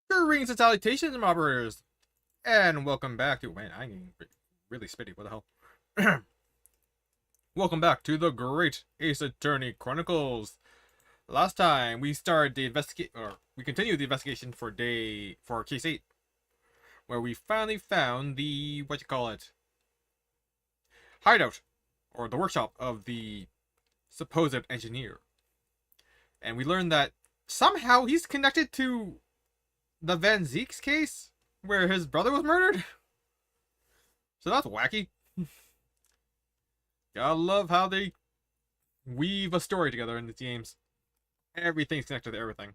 Greetings and salutations, mobbers, and welcome back to. Man, I'm getting really spitty. What the hell? Welcome back to the Great Ace Attorney Chronicles. Last time we started the we continued the investigation for case 8, where we finally found the hideout or the workshop of the supposed engineer, and we learned that somehow he's connected to the Van Zeek's case where his brother was murdered. So that's wacky. Gotta love how they weave a story together in these games. Everything's connected to everything.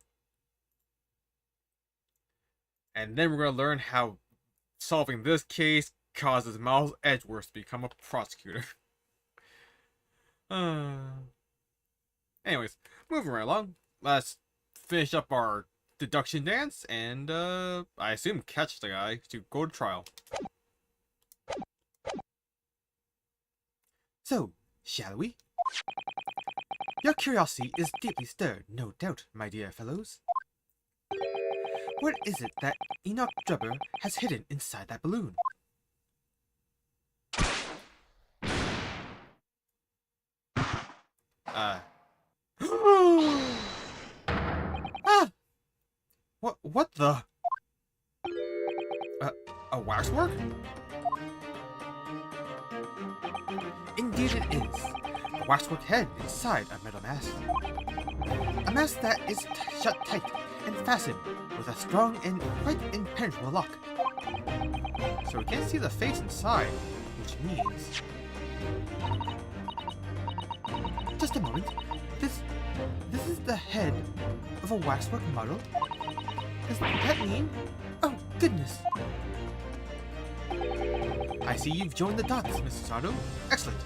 And then we're gonna learn how solving this case causes Miles Edgeworth to become a prosecutor. Anyways, moving right along. Let's finish up our deduction dance and I assume catch the guy to go to trial. So, shall we? Your curiosity is deeply stirred, no doubt, my dear fellows. What is it that Enoch Drebber has hidden inside that balloon? Ah! What the? A waxwork? Indeed it is. A waxwork head inside a metal mask. A mask that is shut tight and fastened with a strong and quite impenetrable lock. So we can't see the face inside, Which means... Just a moment. This is the head of a waxwork model? Does that mean... Oh, goodness! I see you've joined the dots, Mr. Sato. Excellent.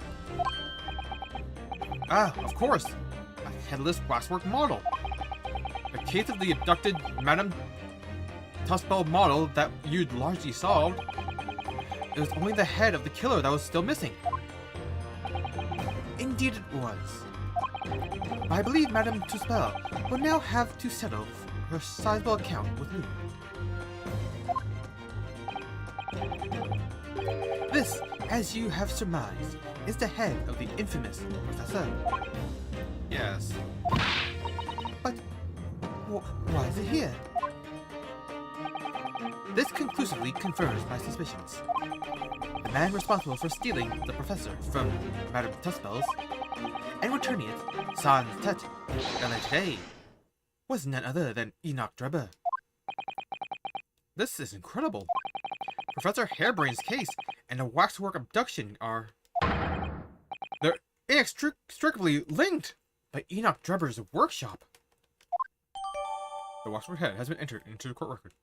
Ah, of course! A headless waxwork model. The case of the abducted Madame Tussbell model that you'd largely solved. It was only the head of the killer that was still missing. Indeed it was. I believe Madame Tussbell will now have to settle her sizable account with me. This, as you have surmised, is the head of the infamous Professor. Yes. But why is it here? This conclusively confirms my suspicions. The man responsible for stealing the Professor from Madame Tussbell's and returning it sans tête earlier today was none other than Enoch Drebber. This is incredible. Professor Hairbrain's case and a waxwork abduction are... They're inextricably linked by Enoch Drebber's workshop. The waxwork head has been entered into the court record.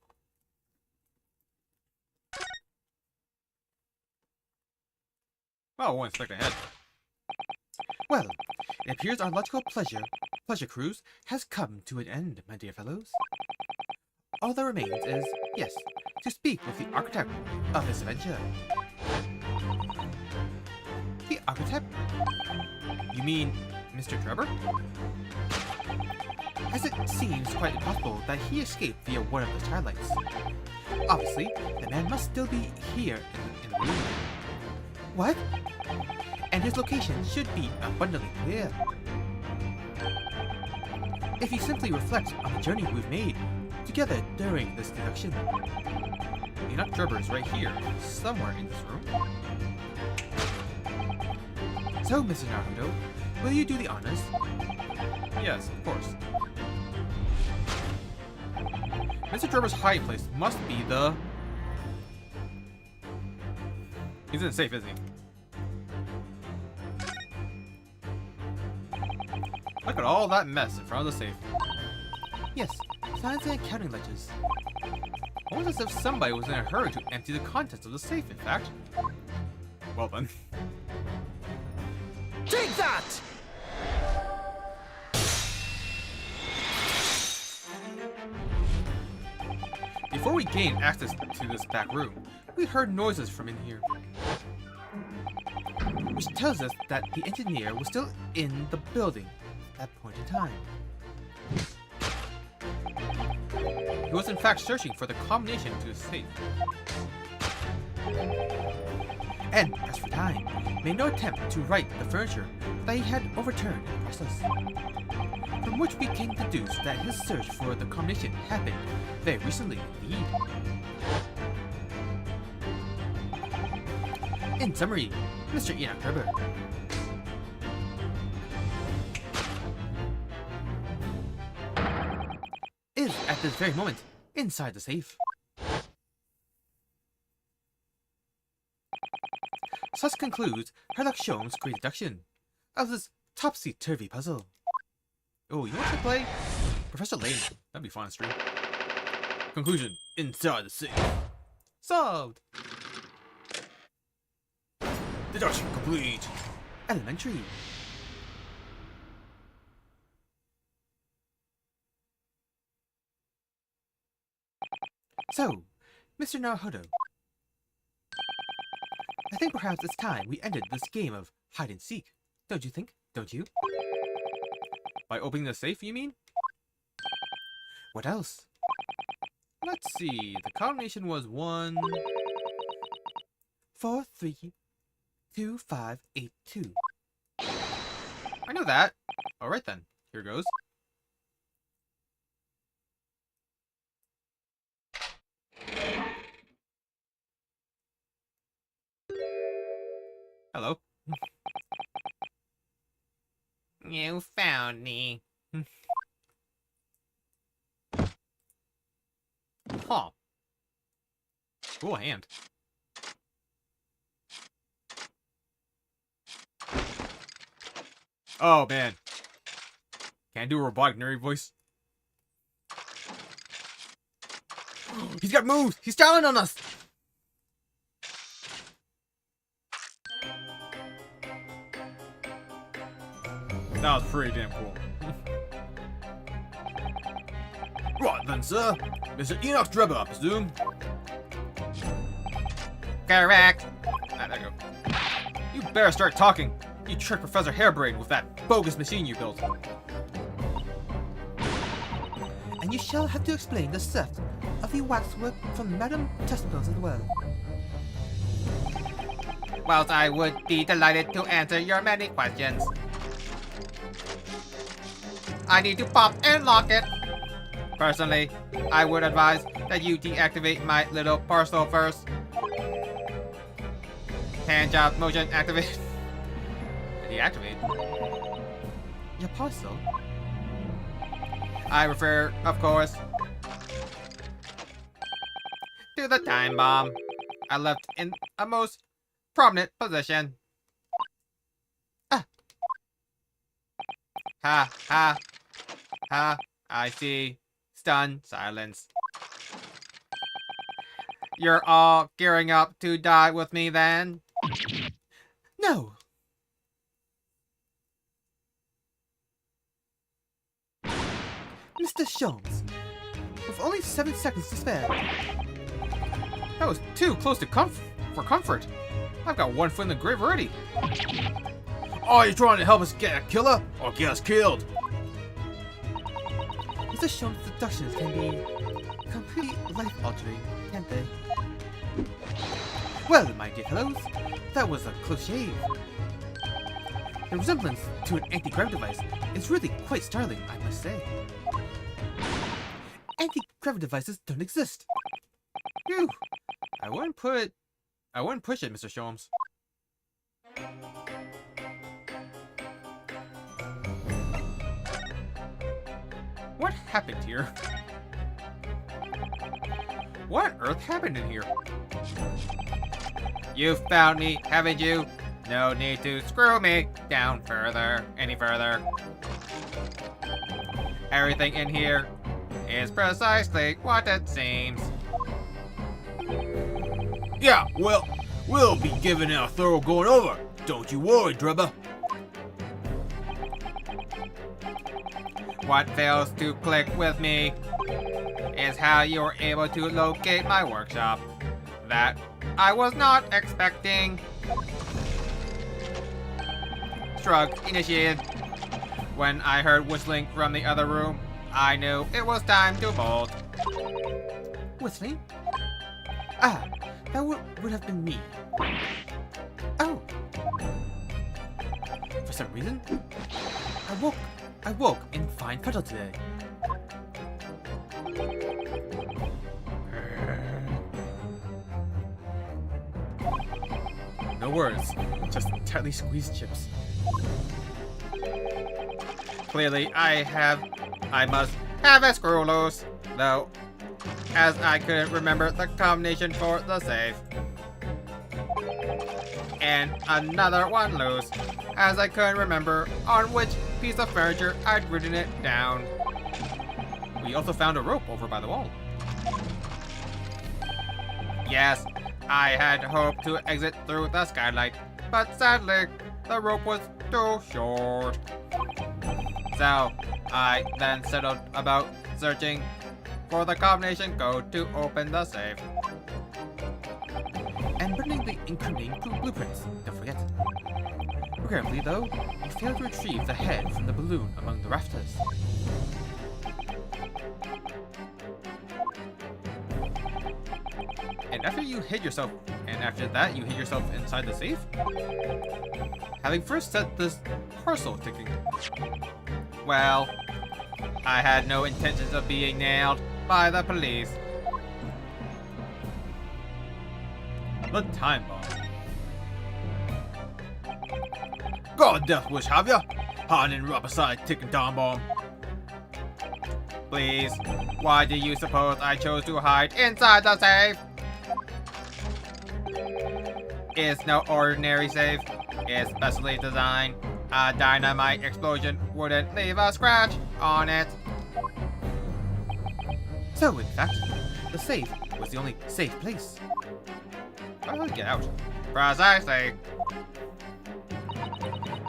Well, I won't expect a head. Well, it appears our logical pleasure cruise has come to an end, my dear fellows. All that remains is, yes, to speak with the architect of this adventure. The architect? You mean Mr. Drebber? As it seems quite impossible that he escaped via one of the skylights. Obviously, the man must still be here in the room. What? And his location should be abundantly clear. If you simply reflect on the journey we've made together during this deduction. Enoch Drebber is right here, somewhere in this room. So, Mr. Naruto, will you do the honors? Yes, of course. Mr. Drebber's hiding place must be the... He's in the safe, isn't he? Look at all that mess in front of the safe. Yes, signs and accounting ledgers. Almost as if somebody was in a hurry to empty the contents of the safe, in fact. Well then. Take that! Before we gained access to this back room, we heard noises from in here. Which tells us that the engineer was still in the building at that point in time. He was in fact searching for the combination to the safe. And, as for time, made no attempt to right the furniture that he had overturned in the process. From which we can deduce that his search for the combination happened very recently indeed. In summary, Mr. Enoch Herbert is at this very moment inside the safe. Thus concludes Sherlock Holmes' great deduction of this topsy-turvy puzzle. Oh, you want to play Professor Lane? That'd be fun on stream. Conclusion: inside the safe. Solved. Deduction complete. Elementary. So, Mr. Naruhodo, I think perhaps it's time we ended this game of hide and seek. Don't you think? Don't you? By opening the safe, you mean? What else? Let's see. The combination was 1... 4, 3, 2, 5, 8, 2. I know that. Alright then. Here goes. Hello. You found me. Huh. Cool hand. Oh man. Can't do a robotic nerd voice. He's got moves! He's styling on us! That was pretty damn cool. Right then, sir. Mr. Enoch Drebber, I presume. Correct. Ah, there you go. You better start talking. You tricked Professor Hairbrain with that bogus machine you built. And you shall have to explain the theft of the waxwork from Madame Tussauds as well. Whilst I would be delighted to answer your many questions, I need to pop and lock it. Personally, I would advise that you deactivate my little parcel first. Hand job motion activate. Deactivate? Your parcel? I refer, of course, to the time bomb I left in a most prominent position. Ah. Ha ha ha. I see. Stunned silence. You're all gearing up to die with me then? No! Mr. Holmes, with only 7 seconds to spare. That was too close to for comfort. I've got one foot in the grave already. Are you trying to help us get a killer or get us killed? Mr. Holmes' deductions can be completely life-altering, can't they? Well, my dear fellows, that was a close shave. The resemblance to an anti-gravity device is really quite startling, I must say. Anti-gravity devices don't exist. Phew. I wouldn't push it, Mr. Holmes. What happened here? What on earth happened in here? You found me, haven't you? No need to screw me down any further. Everything in here is precisely what it seems. Yeah, well, we'll be giving it a thorough going over. Don't you worry, Drebber. What fails to click with me is how you were able to locate my workshop. That I was not expecting. Shrug initiated. When I heard whistling from the other room, I knew it was time to bolt. whistling? Ah, that would have been me. Oh! For some reason, I woke in fine fettle today. No words, just tightly squeezed chips. Clearly, I must have a screw loose, though, as I couldn't remember the combination for the safe. And another one loose, as I couldn't remember on which piece of furniture I'd written it down. We also found a rope over by the wall. Yes, I had hoped to exit through the skylight, but sadly, the rope was too short. So, I then settled about searching for the combination code to open the safe. And burning the incriminating blueprints, don't forget. Regrettably, though, you failed to retrieve the head from the balloon among the rafters. And after that you hid yourself inside the safe? Having first set this parcel ticking. Well, I had no intentions of being nailed by the police. The time bomb. God death wish, have ya? Hiding right beside ticking time bomb. Please, why do you suppose I chose to hide inside the safe? It's no ordinary safe. It's specially designed. A dynamite explosion wouldn't leave a scratch on it. So, in fact, the safe was the only safe place. How do I get out? Precisely.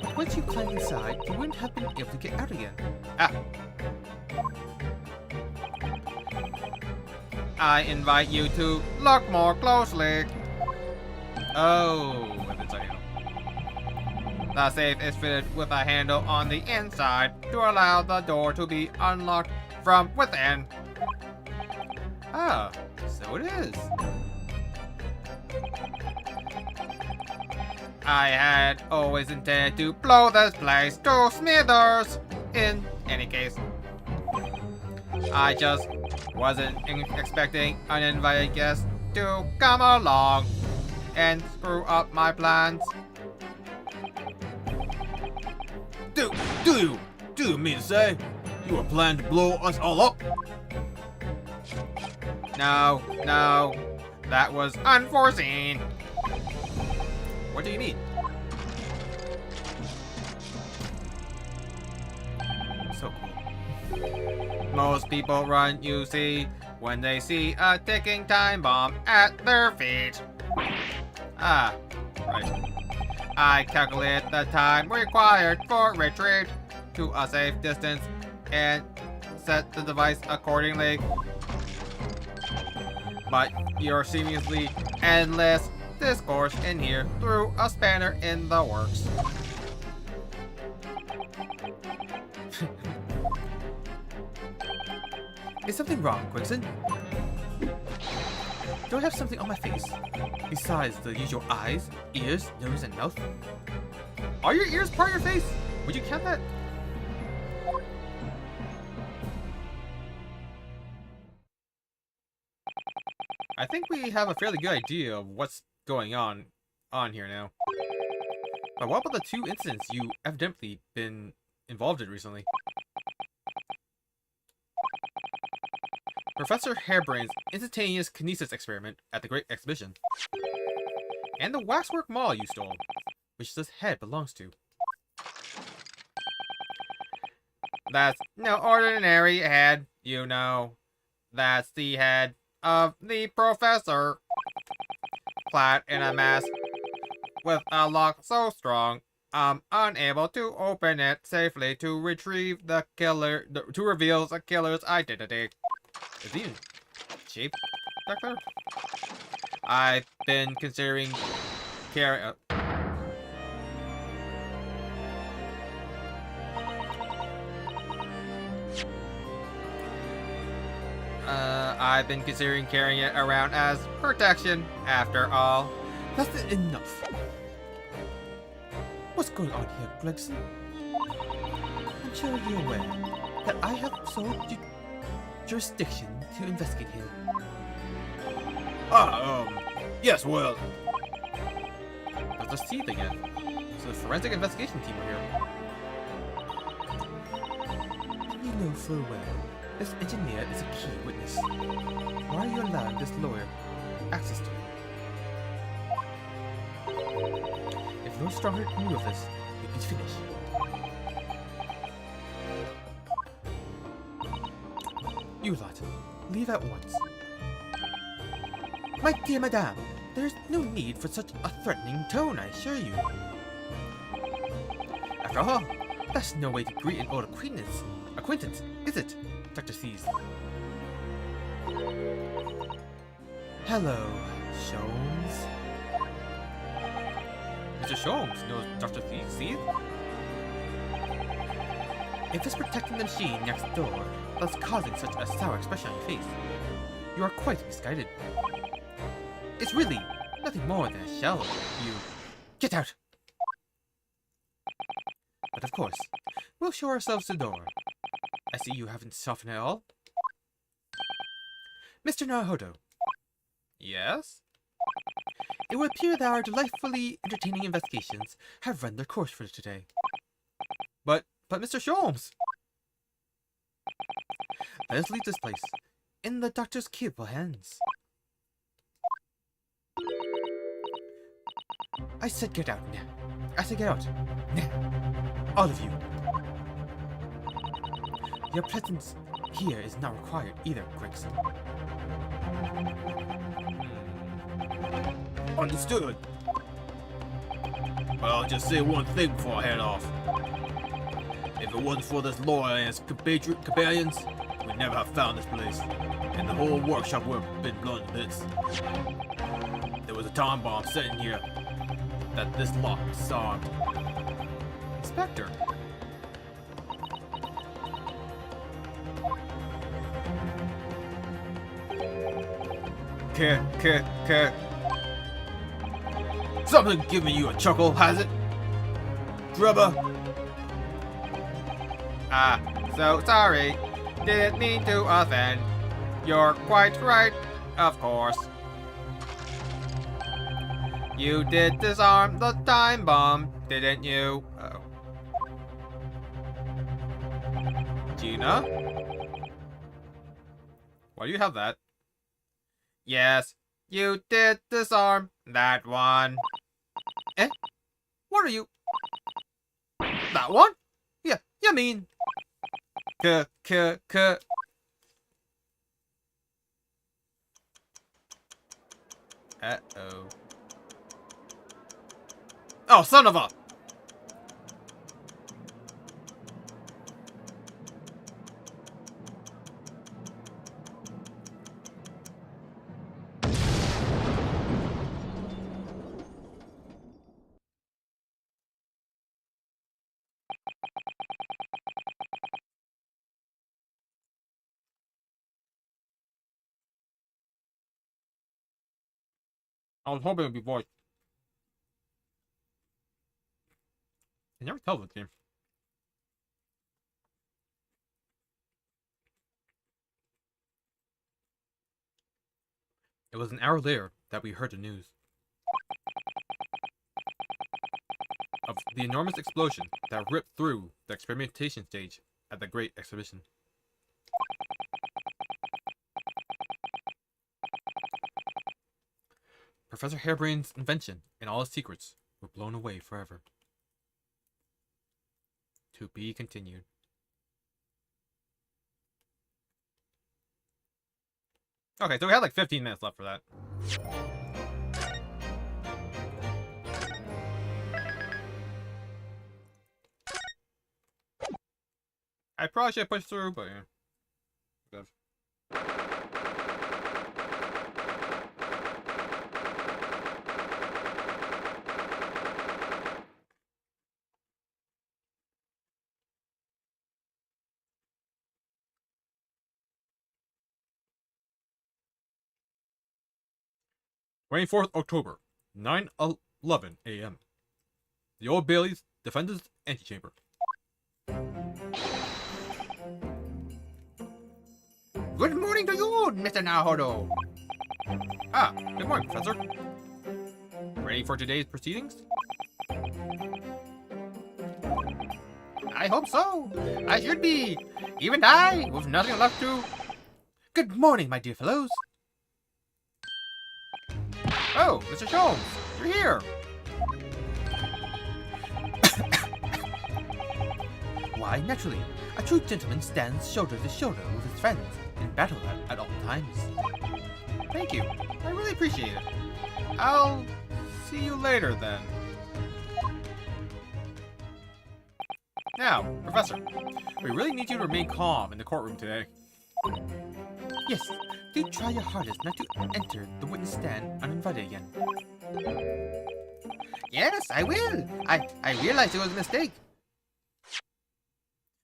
But once you climbed inside, you wouldn't have been able to get out again. Ah. I invite you to look more closely. Oh, with inside handle. The safe is fitted with a handle on the inside to allow the door to be unlocked from within. Ah, so it is. I had always intended to blow this place to smithers. In any case, I just wasn't expecting uninvited guests to come along and screw up my plans. Do you mean to say you were planning to blow us all up? No, that was unforeseen. What do you mean? So cool. Most people run, you see, when they see a ticking time bomb at their feet. Ah, right. I calculated the time required for retreat to a safe distance and set the device accordingly. But your seemingly endless discourse in here threw a spanner in the works. Is something wrong, Quickson? Do I have something on my face? Besides the usual eyes, ears, nose, and mouth? Are your ears part of your face? Would you count that? I think we have a fairly good idea of what's going on here now. But what about the two incidents you evidently been involved in recently? Professor Hairbrain's instantaneous kinesis experiment at the Great Exhibition. And the waxwork mall you stole, which this head belongs to. That's no ordinary head, you know. That's the head of the professor, clad in a mask with a lock so strong I'm unable to open it safely to retrieve to reveal the killer's identity. Is he in shape back there? I've been considering carrying. I've been considering carrying it around as protection, after all. That's enough. What's going on here, Gregson? I'm sure you're aware that I have sole jurisdiction to investigate here. Yes, well, Dr. Seed again. So the forensic investigation team are here. You know full well, this engineer is a key witness. Why are you allowing this lawyer access to him? If Lord Strongheart knew of this, we'd be finished. You lot, leave at once. My dear madame, there's no need for such a threatening tone, I assure you. After all, that's no way to greet an old acquaintance, is it, Dr. Sees? Hello, Sholmes. Mr. Sholmes knows Dr. Seed? If it's protecting the machine next door that's causing such a sour expression on your face, you are quite misguided. It's really nothing more than a shell. You get out! But of course, we'll show ourselves the door. I see you haven't softened at all. Mr. Naruhodo, Yes? it would appear that our delightfully entertaining investigations have run their course for today. But Mr. Sholmes! Let us leave this place in the doctor's capable hands. I said get out now. I said get out now. All of you. Your presence here is not required either, Gregson. understood. But I'll just say one thing before I head off. If it wasn't for this lawyer and his companions, we'd never have found this place. And the whole workshop would have been blown to bits. There was a time bomb sitting here that this lot disarmed. Inspector! Something giving you a chuckle, has it? Drubber? So sorry. Didn't mean to offend. You're quite right, of course. You did disarm the time bomb, didn't you? Oh. Gina? Why do you have that? Yes, you did disarm that one. Eh? What are you? That one? Yeah, you mean? Uh-oh. Oh, son of a! I was hoping it would be voiced. I never tell the game. It was an hour later that we heard the news of the enormous explosion that ripped through the experimentation stage at the Great Exhibition. Professor Harebrain's invention and all his secrets were blown away forever. To be continued. Okay, so we had like 15 minutes left for that. I probably should push through, but yeah. 24th October, 9:11 a.m. The Old Bailey's Defendant's Antechamber. Good morning to you, Mr. Nahodo. Ah, good morning, Professor. Ready for today's proceedings? I hope so. I should be. Even I, with nothing left to... Good morning, my dear fellows. Oh, Mr. Sholmes, you're here. Why, naturally, a true gentleman stands shoulder to shoulder with his friends in battle at all times. Thank you. I really appreciate it. I'll see you later then. Now, Professor, we really need you to remain calm in the courtroom today. Yes, do try your hardest not to enter the witness stand uninvited again. Yes, I will. I realized it was a mistake.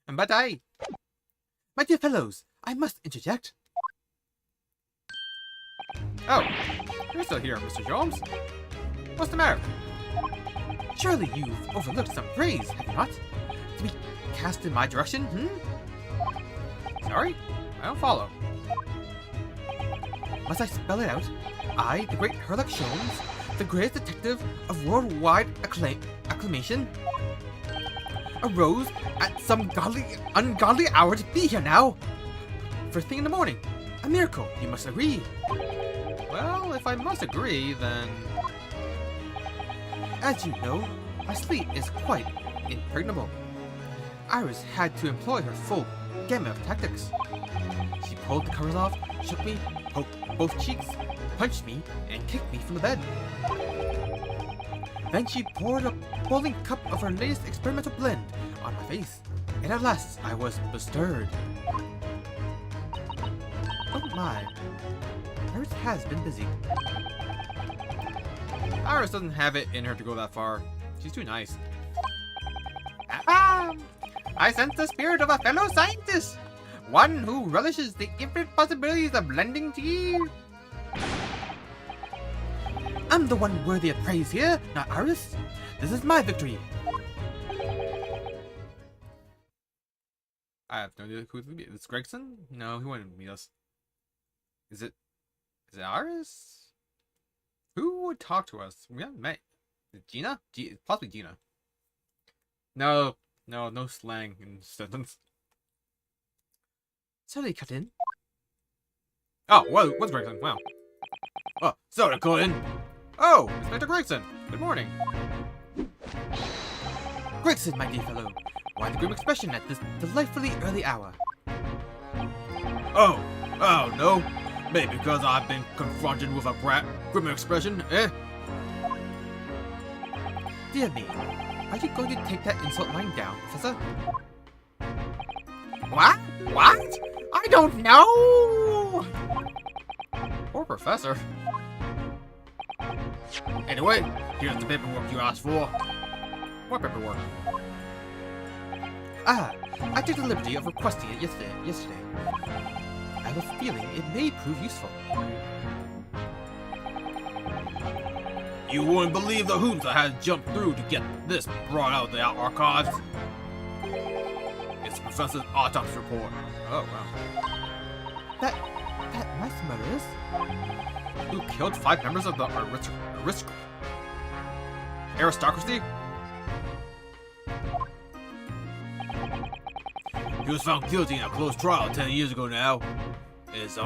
But My dear fellows, I must interject. Oh, you're still here, Mr. Sholmes. What's the matter? Surely you've overlooked some praise, have you not? To be cast in my direction, Sorry? I don't follow. Must I spell it out? I, the great Herlock Sholmes, the greatest detective of worldwide acclamation, arose at some ungodly hour to be here now. First thing in the morning. A miracle, you must agree. Well, if I must agree, then... As you know, my sleep is quite impregnable. Iris had to employ her full gamut of tactics. She pulled the covers off, shook me, poked both cheeks, punched me, and kicked me from the bed. Then she poured a boiling cup of her latest experimental blend on my face, and at last I was bestirred. Oh my, Iris has been busy. Iris doesn't have it in her to go that far. She's too nice. I sense the spirit of a fellow scientist. One who relishes the infinite possibilities of blending tea. I'm the one worthy of praise here, not Iris. This is my victory. I have no idea who it would be. Is it Gregson? No, he wouldn't meet us. Is it Iris? Who would talk to us? We haven't met. Is it Gina? Possibly Gina. No slang in sentence. Sorry, cut in. Oh, what's Gregson? Wow. Oh, sorry, Colin. Oh, Inspector Gregson. Good morning. Gregson, my dear fellow, why the grim expression at this delightfully early hour? Oh, no. Maybe because I've been confronted with a grim expression, eh? Dear me, are you going to take that insult line down, Professor? What? I don't know. Poor Professor. Anyway, here's the paperwork you asked for. What paperwork? Ah, I took the liberty of requesting it yesterday. I have a feeling it may prove useful. You wouldn't believe the hoops I had to jump through to get this brought out of the archives. It's the professor's autopsy report. Oh, wow. That mass murderers? Who killed 5 members of the aristocracy? He was found guilty in a close trial 10 years ago now. It was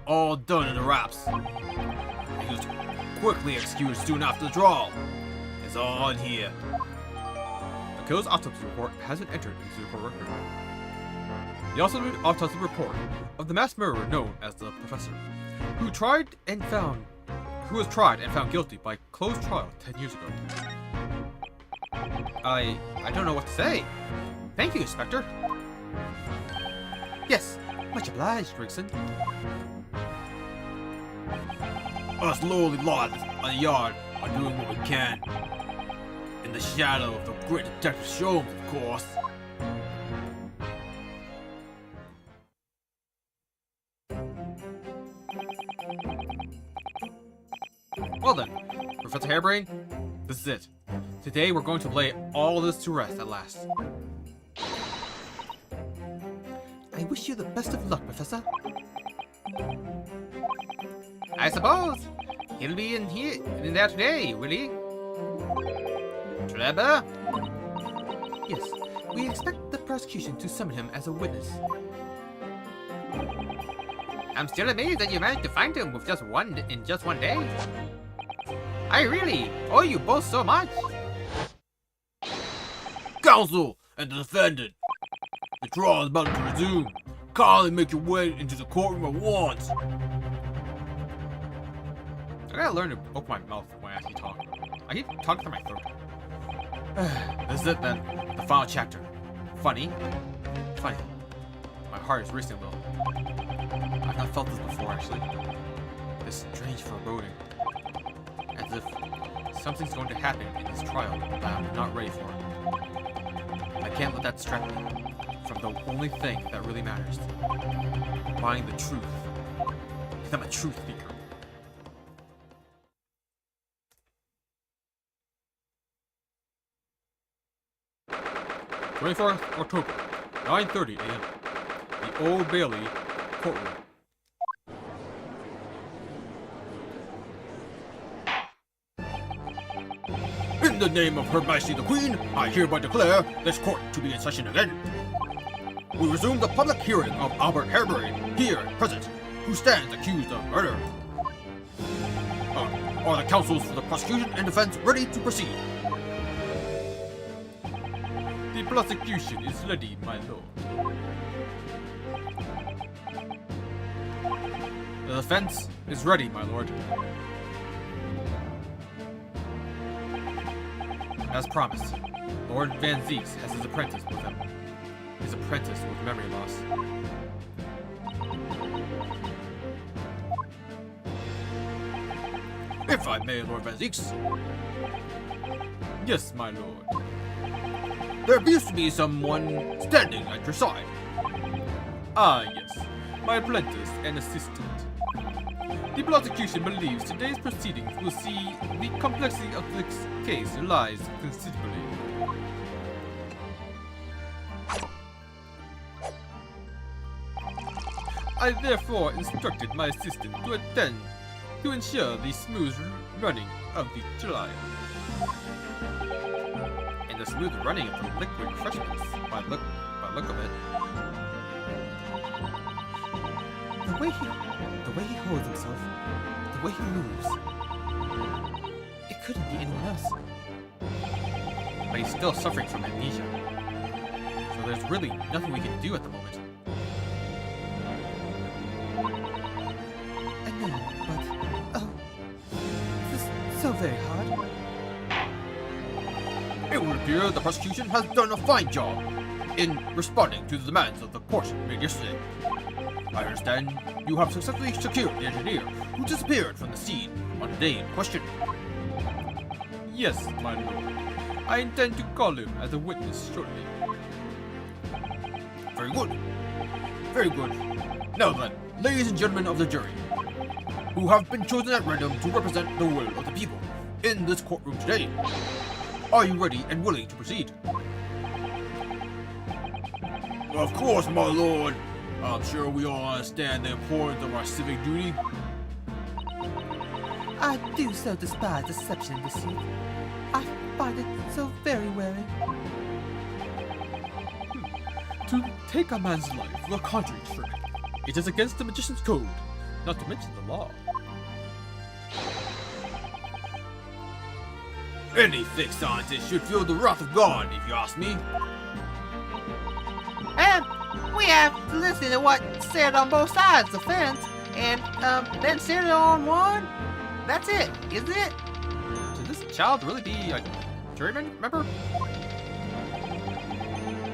all done in the wraps. He was quickly excused soon after the trial. It's all in here. The killer's autopsy report has been entered into the court record. The autopsy report of the mass murderer known as the Professor, who was tried and found guilty by closed trial 10 years ago. I don't know what to say. Thank you, Inspector. Yes, much obliged, Gregson. Us lowly lads in the yard are doing what we can. In the shadow of the great Detective Sholmes, of course. Well then, Professor Hairbrain, this is it. Today we're going to lay all this to rest at last. I wish you the best of luck, Professor. I suppose he'll be in there today, will he? Trevor? Yes, we expect the prosecution to summon him as a witness. I'm still amazed that you managed to find him with in just one day. I really owe you both so much. Counsel and the defendant. The trial is about to resume. Kindly make your way into the courtroom at once. I gotta learn to open my mouth when I actually talk. I keep talking through my throat. This is it then. The final chapter. Funny. Funny. My heart is racing a little. I've not felt this before, actually. This strange foreboding. As if something's going to happen in this trial that I'm not ready for. I can't let that distract me from the only thing that really matters. Finding the truth. Because I'm a truth seeker. 24th October, 9:30 a.m. The Old Bailey courtroom. In the name of Her Majesty the Queen, I hereby declare this court to be in session again. We resume the public hearing of Albert Hairbrain, here present, who stands accused of murder. Are the counsels for the prosecution and defense ready to proceed? The prosecution is ready, my lord. The defense is ready, my lord. As promised, Lord Van Zeeks has his apprentice with him. His apprentice with memory loss. If I may, Lord Van Zeeks. Yes, my lord. There appears to be someone standing at your side. Ah, yes. My apprentice and assistant. The prosecution believes today's proceedings will see the complexity of this case rise considerably. I therefore instructed my assistant to attend to ensure the smooth running of the trial. And the smooth running of the liquid refreshments, by look of it. The way he holds himself, the way he moves. It couldn't be anyone else. But he's still suffering from amnesia. So there's really nothing we can do at the moment. I know, but this is so very hard. It would appear the prosecution has done a fine job in responding to the demands of the court made yesterday. I understand you have successfully secured the engineer who disappeared from the scene on the day in question. Yes, my lord. I intend to call him as a witness shortly. Very good. Very good. Now then, ladies and gentlemen of the jury, who have been chosen at random to represent the will of the people in this courtroom today, are you ready and willing to proceed? Of course, my lord. I'm sure we all understand the importance of our civic duty. I do so despise deception and deceit. I find it so very wearing. To take a man's life for a conjuring trick, it is against the magician's code, not to mention the law. Any fixed scientist should feel the wrath of God, if you ask me. And we have to listen to what's said on both sides of the fence, and then settle on one. That's it, isn't it? Should this child really be a juryman member?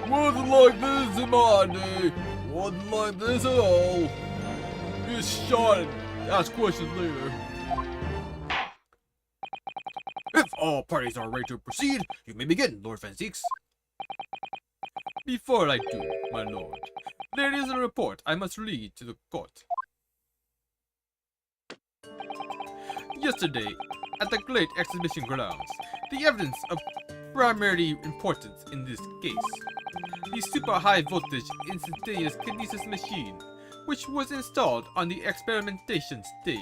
Wasn't like this in my day. Wasn't like this at all. Just shot and ask questions later. If all parties are ready to proceed, you may begin, Lord Van Zeeks. Before I do, my lord, there is a report I must read to the court. yesterday at the Great Exhibition Grounds, the evidence of primary importance in this case. The super high voltage instantaneous kinesis machine, which was installed on the experimentation stage,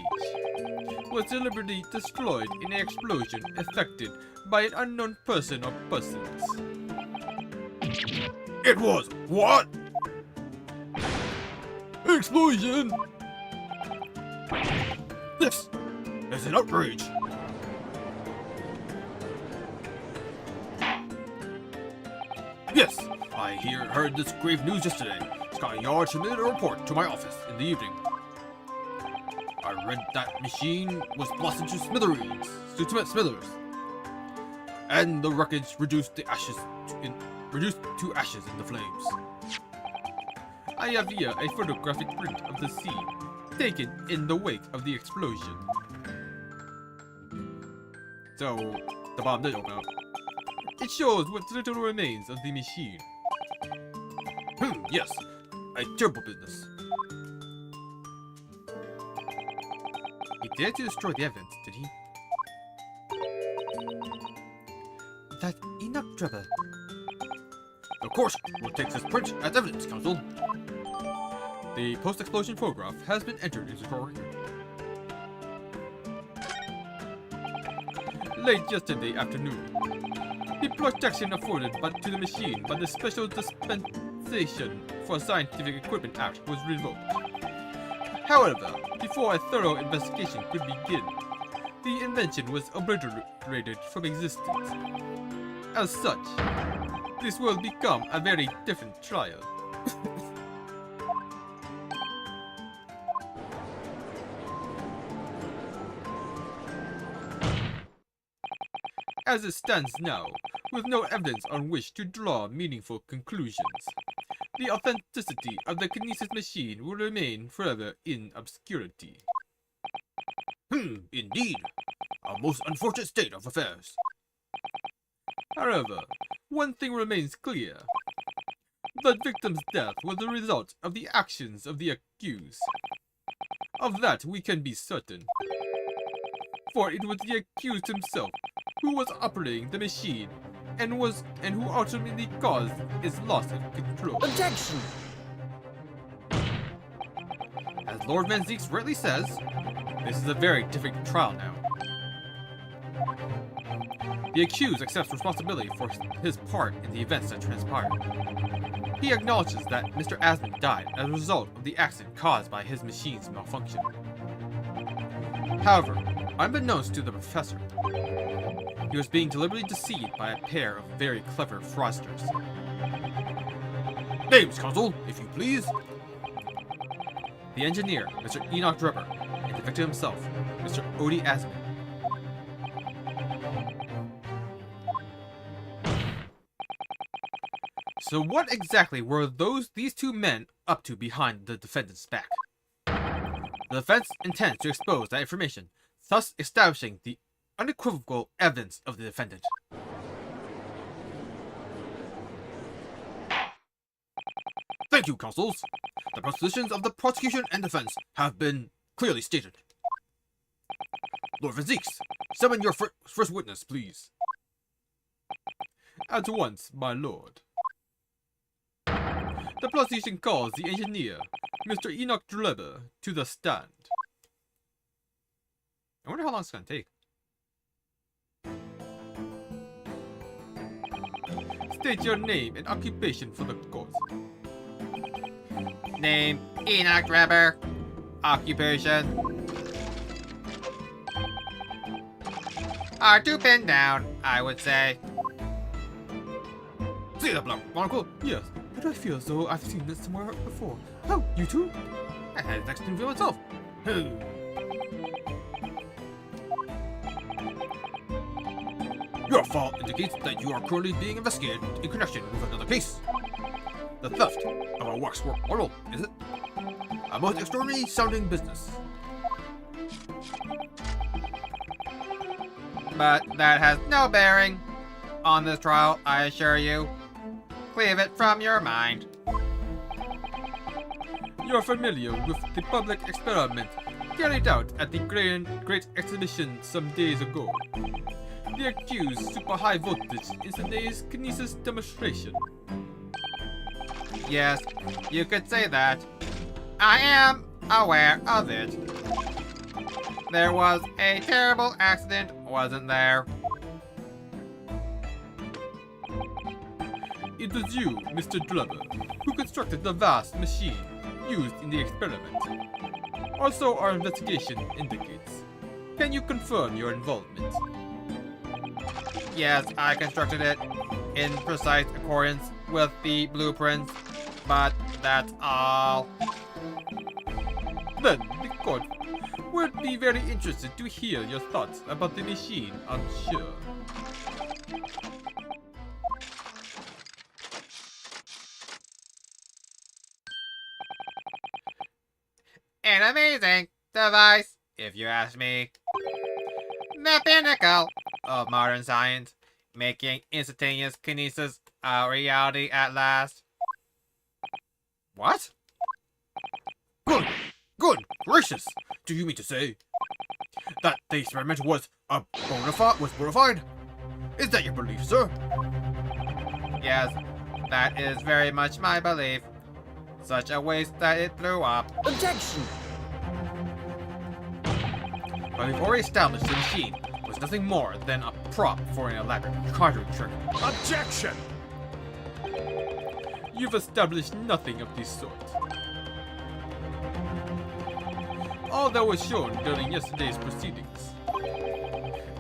was deliberately destroyed in an explosion effected by an unknown person or persons. It was what? Explosion! This is an outrage. Yes, I heard this grave news yesterday. Scotland Yard submitted a report to my office in the evening. I read that machine was blasted to smithereens, smithers, and the wreckage reduced to ashes in the flames. I have here a photographic print of the scene, taken in the wake of the explosion. So, the bomb did open up. It shows what little remains of the machine. Yes, a terrible business. He dared to destroy the evidence, did he? That Enoch Drebber. Of course, we'll take this print as evidence, Counsel. The post-explosion photograph has been entered into the record. Late yesterday afternoon, the protection afforded to the machine by the Special Dispensation for Scientific Equipment Act was revoked. However, before a thorough investigation could begin, the invention was obliterated from existence. As such, this will become a very different trial. As it stands now, with no evidence on which to draw meaningful conclusions, the authenticity of the kinesis machine will remain forever in obscurity. Indeed. A most unfortunate state of affairs. However, one thing remains clear. The victim's death was the result of the actions of the accused. Of that we can be certain. For it was the accused himself who was operating the machine and who ultimately caused its loss of control. Objection! As Lord Van Zeeks rightly says, this is a very different trial now. The accused accepts responsibility for his part in the events that transpired. He acknowledges that Mr. Asman died as a result of the accident caused by his machine's malfunction. However, unbeknownst to the professor, he was being deliberately deceived by a pair of very clever fraudsters. Names, Counsel, if you please. The engineer, Mr. Enoch Drebber, and the victim himself, Mr. Odie Asman. So what exactly were these two men up to behind the defendant's back? The defense intends to expose that information, thus establishing the unequivocal evidence of the defendant. Thank you, Counsels. The positions of the prosecution and defense have been clearly stated. Lord Van Zeeks, summon your first witness, please. At once, my lord. The prosecution calls the engineer, Mr. Enoch Drebber, to the stand. I wonder how long it's going to take. State your name and occupation for the court. Name, Enoch Drebber. Occupation. Are to pin down, I would say. See that block, Chronicle? Yes, but I feel as though I've seen this somewhere before. Oh, you too? I had next to reveal itself. Your file indicates that you are currently being investigated in connection with another case. The theft of a waxwork model, is it? A most extraordinary sounding business. But that has no bearing on this trial, I assure you. Cleave it from your mind. You're familiar with the public experiment carried out at the Great Exhibition some days ago. The accused super high voltage instantaneous kinesis demonstration. Yes, you could say that. I am aware of it. There was a terrible accident, wasn't there? It was you, Mr. Glover, who constructed the vast machine used in the experiment. Also, our investigation indicates. Can you confirm your involvement? Yes, I constructed it in precise accordance with the blueprints, but that's all. Then, the court would be very interested to hear your thoughts about the machine, I'm sure. An amazing device, if you ask me. The pinnacle of modern science, making instantaneous kinesis a reality at last. What? Good gracious! Do you mean to say that the experiment was bona fide? Is that your belief, sir? Yes, that is very much my belief. Such a waste that it blew up. Objection! But we've already established the machine was nothing more than a prop for an elaborate conjuring trick. Objection! You've established nothing of this sort. All that was shown during yesterday's proceedings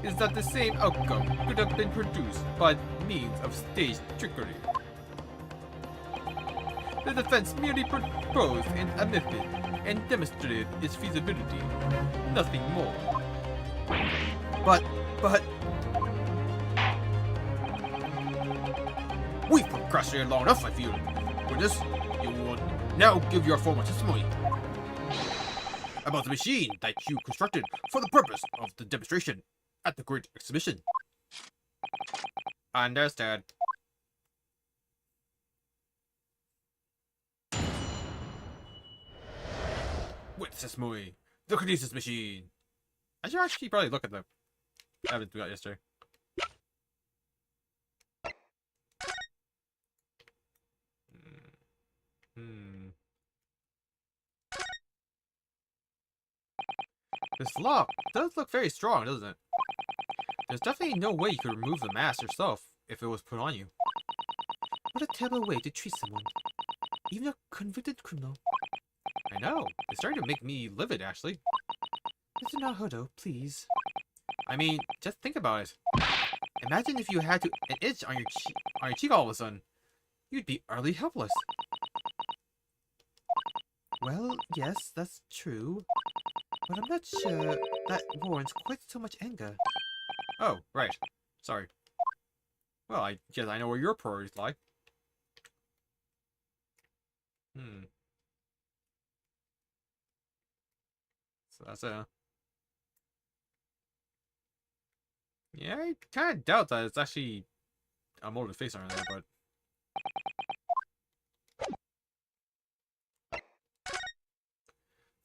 is that the same outcome could have been produced by means of staged trickery. The defense merely proposed a method and demonstrated its feasibility. Nothing more. But... We've procrastinated long enough, I feel. Witness, you will now give your formal testimony about the machine that you constructed for the purpose of the demonstration at the Great Exhibition. Understood. Witness testimony. The kinesis machine. I should actually probably look at the evidence we got yesterday. This lock does look very strong, doesn't it? There's definitely no way you could remove the mask yourself if it was put on you. what a terrible way to treat someone. Even a convicted criminal. I know. It's starting to make me livid, actually. Mr. Naruto, please. I mean, just think about it. Imagine if you had an itch on your cheek all of a sudden. You'd be utterly helpless. Well, yes, that's true. But I'm not sure that warrants quite so much anger. Oh, right. Sorry. Well, I guess I know where your priorities lie. So that's yeah, I kind of doubt that it's actually a molded face on there, but...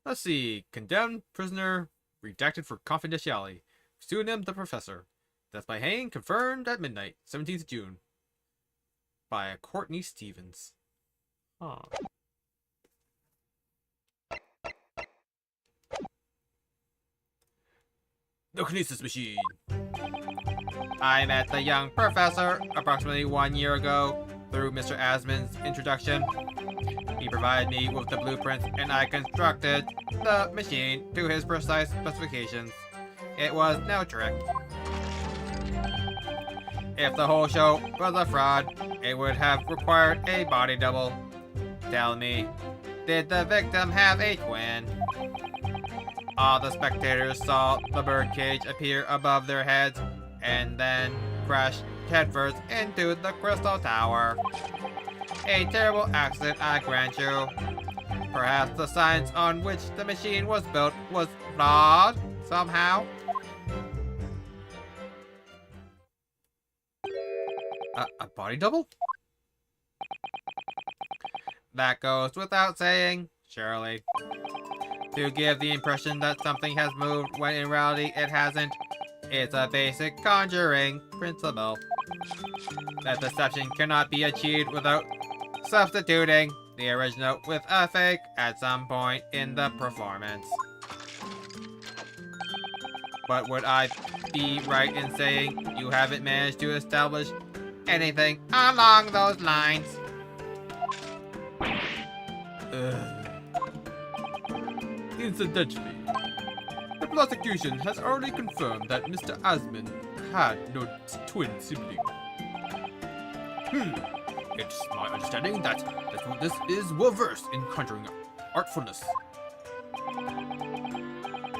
Let's see. Condemned prisoner redacted for confidentiality. Pseudonym the professor. Death by hanging confirmed at midnight, 17th June. By Courtney Stevens. Huh. The kinesis machine. I met the young professor approximately 1 year ago through Mr. Asman's introduction. He provided me with the blueprints and I constructed the machine to his precise specifications. It was no trick. If the whole show was a fraud, it would have required a body double. Tell me, did the victim have a twin? All the spectators saw the birdcage appear above their heads and then crash headfirst into the crystal tower. A terrible accident, I grant you. Perhaps the science on which the machine was built was flawed somehow. A body double? That goes without saying, surely. to give the impression that something has moved when in reality it hasn't. It's a basic conjuring principle. That deception cannot be achieved without substituting the original with a fake at some point in the performance. But would I be right in saying you haven't managed to establish anything along those lines? Incidentally, the prosecution has already confirmed that Mr. Asman had no twin sibling. It's my understanding that this is well versed in conjuring artfulness.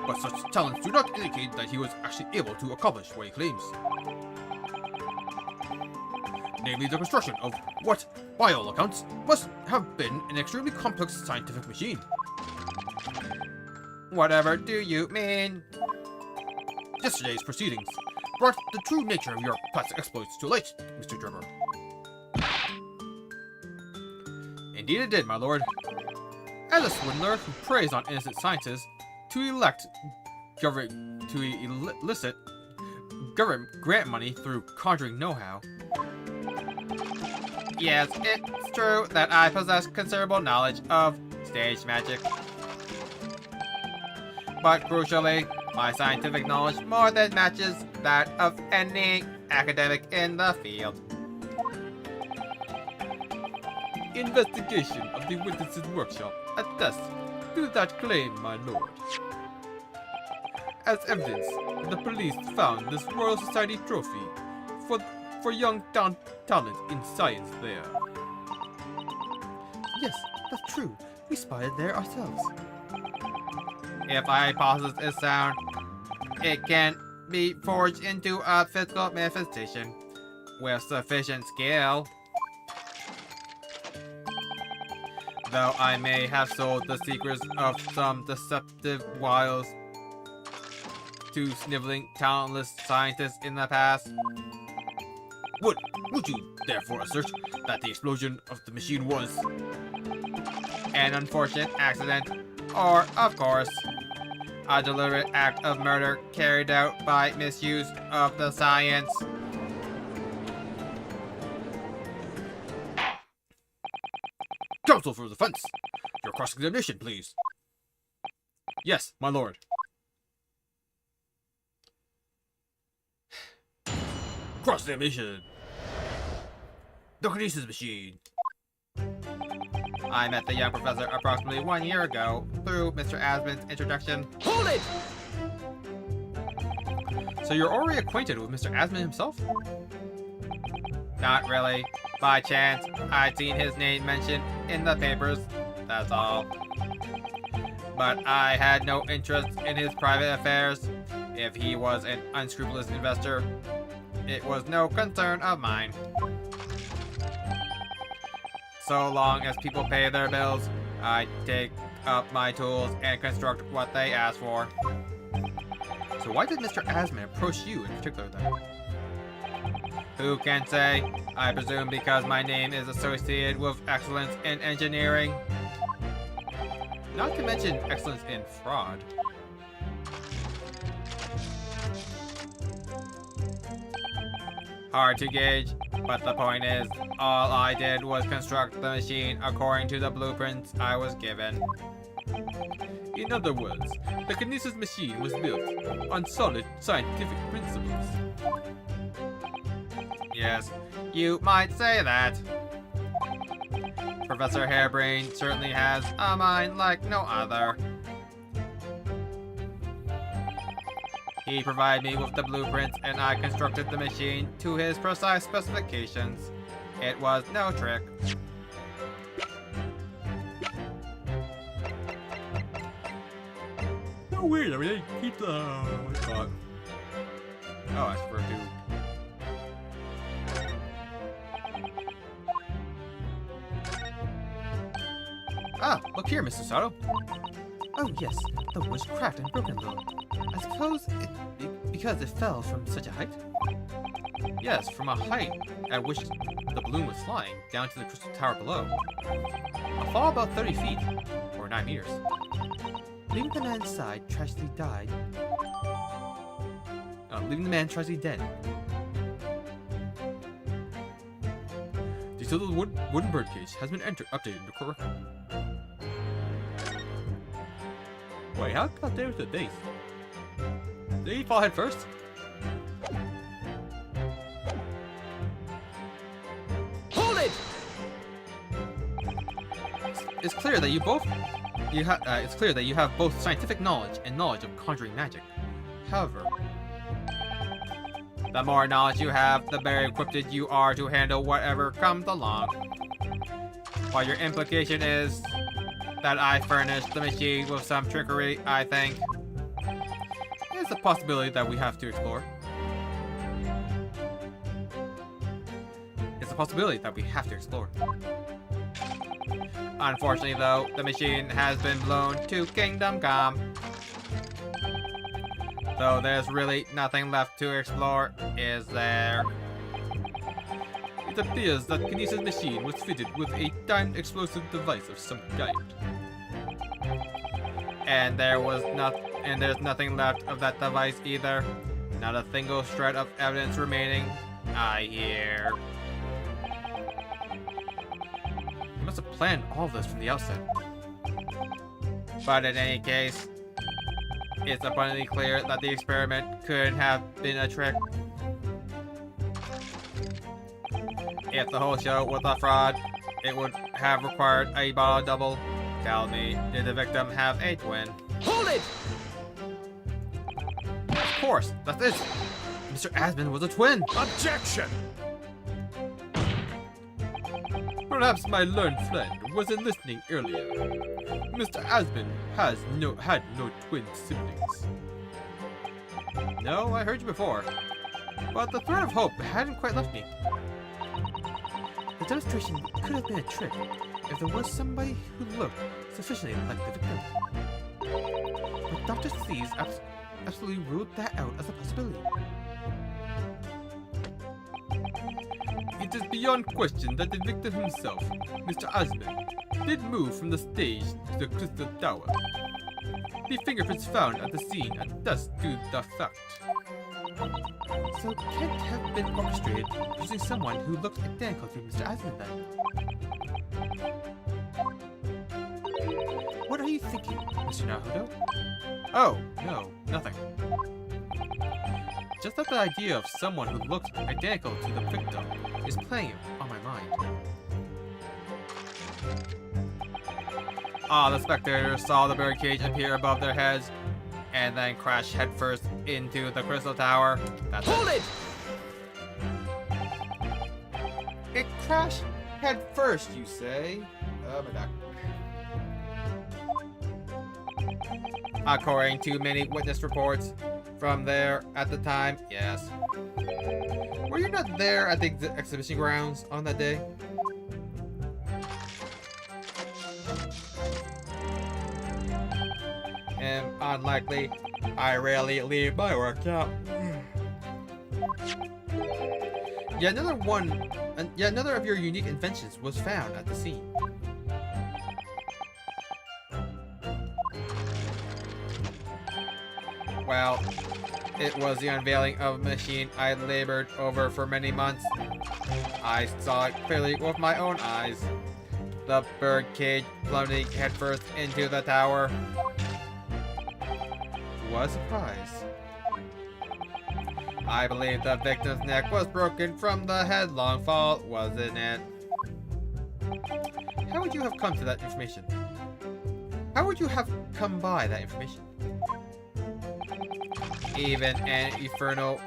But such talents do not indicate that he was actually able to accomplish what he claims. Namely, the construction of what, by all accounts, must have been an extremely complex scientific machine. Whatever do you mean? Yesterday's proceedings brought the true nature of your past exploits to light, Mr. Drebber. Indeed it did, my lord. As a swindler who preys on innocent scientists to elicit government grant money through conjuring know-how. Yes, it's true that I possess considerable knowledge of stage magic. But crucially, my scientific knowledge more than matches that of any academic in the field. Investigation of the witness's workshop attests to that claim, my lord. As evidence, the police found this Royal Society trophy for young talent in science there. Yes, that's true. We spotted there ourselves. If my hypothesis is sound, it can be forged into a physical manifestation with sufficient skill. Though I may have sold the secrets of some deceptive wiles to sniveling, talentless scientists in the past. Would you therefore assert that the explosion of the machine was an unfortunate accident, or, of course, a deliberate act of murder carried out by misuse of the science? counsel for the defense? Your cross-examination, please. Yes, my lord. Cross-examination. The kinesis machine. I met the young professor approximately 1 year ago through Mr. Asman's introduction. Hold it! So you're already acquainted with Mr. Asman himself? Not really. By chance, I'd seen his name mentioned in the papers, that's all. But I had no interest in his private affairs. If he was an unscrupulous investor, it was no concern of mine. So long as people pay their bills, I take up my tools and construct what they ask for. So why did Mr. Asman approach you in particular then? Who can say? I presume because my name is associated with excellence in engineering. Not to mention excellence in fraud. Hard to gauge, but the point is, all I did was construct the machine according to the blueprints I was given. In other words, the kinesis machine was built on solid scientific principles. Yes, you might say that. Professor Harebrain certainly has a mind like no other. He provided me with the blueprints and I constructed the machine to his precise specifications. It was no trick. Oh wait, I mean, keep the... what's it called? Oh, I swear to. Ah, look here, Mr. Sato. Oh yes, the wood's cracked and broken though. I suppose because it fell from such a height? Yes, from a height at which the balloon was flying down to the crystal tower below. A fall about 30 feet, or 9 meters. leaving the man's side tragically died. Leaving the man tragically dead. The sealed wooden birdcage has been updated correctly. Wait, how got there with the base? Did he fall head first? Hold it! It's clear that it's clear that you have both scientific knowledge and knowledge of conjuring magic. However, The more knowledge you have, the better equipped you are to handle whatever comes along. While your implication is that I furnished the machine with some trickery, I think it's a possibility that we have to explore. it's a possibility that we have to explore. Unfortunately, though, the machine has been blown to Kingdom Come. So there's really nothing left to explore, is there? It appears that Kinesis' machine was fitted with a timed explosive device of some kind. And there's nothing left of that device either. Not a single shred of evidence remaining, I hear. You must have planned all this from the outset. But in any case, it's abundantly clear that the experiment couldn't have been a trick. If the whole show was a fraud, it would have required a bottle double. Tell me, did the victim have a twin? Hold it! Of course, that's it. Mr. Asman was a twin! Objection! Perhaps my learned friend wasn't listening earlier. Mr. Asman had no twin siblings. No, I heard you before. But the thread of hope hadn't quite left me. The demonstration could have been a trick if there was somebody who looked sufficiently like the victim. But Dr. C's absolutely ruled that out as a possibility. It is beyond question that the victim himself, Mr. Asman, did move from the stage to the Crystal Tower. The fingerprints found at the scene attest to the fact. So it can't have been orchestrated using someone who looked identical to Mr. Asman then. What are you thinking, Mr. Naruto? Oh, no, nothing. Just that the idea of someone who looks identical to the victim Is playing on my mind. All the spectators saw the birdcage appear above their heads and then crash headfirst into the Crystal Tower. That's Hold it. It crashed head first, you say? Oh, my God. According to many witness reports from there at the time, yes. Were you not there at the exhibition grounds on that day? Unlikely. I rarely leave my workshop. Yet another of your unique inventions was found at the scene. Well, it was the unveiling of a machine I labored over for many months. I saw it clearly with my own eyes. The birdcage plummeting headfirst into the tower. What a surprise. I believe the victim's neck was broken from the headlong fall, wasn't it? How would you have come to that information? How would you have come by that information? Even an infernal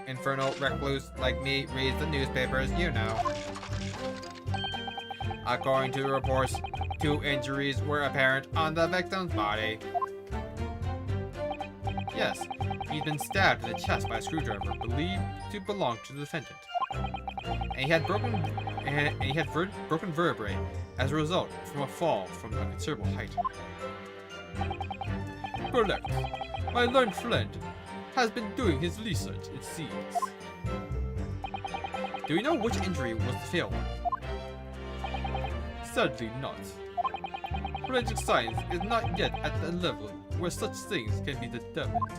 recluse like me reads the newspapers, you know. According to the reports, 2 injuries were apparent on the victim's body. Yes, he'd been stabbed in the chest by a screwdriver believed to belong to the defendant. And he had broken vertebrae as a result from a fall from a considerable height. Correct. My learned friend has been doing his research, it seems. Do we know which injury was the fatal one? Sadly not. Forensic science is not yet at the level where such things can be determined.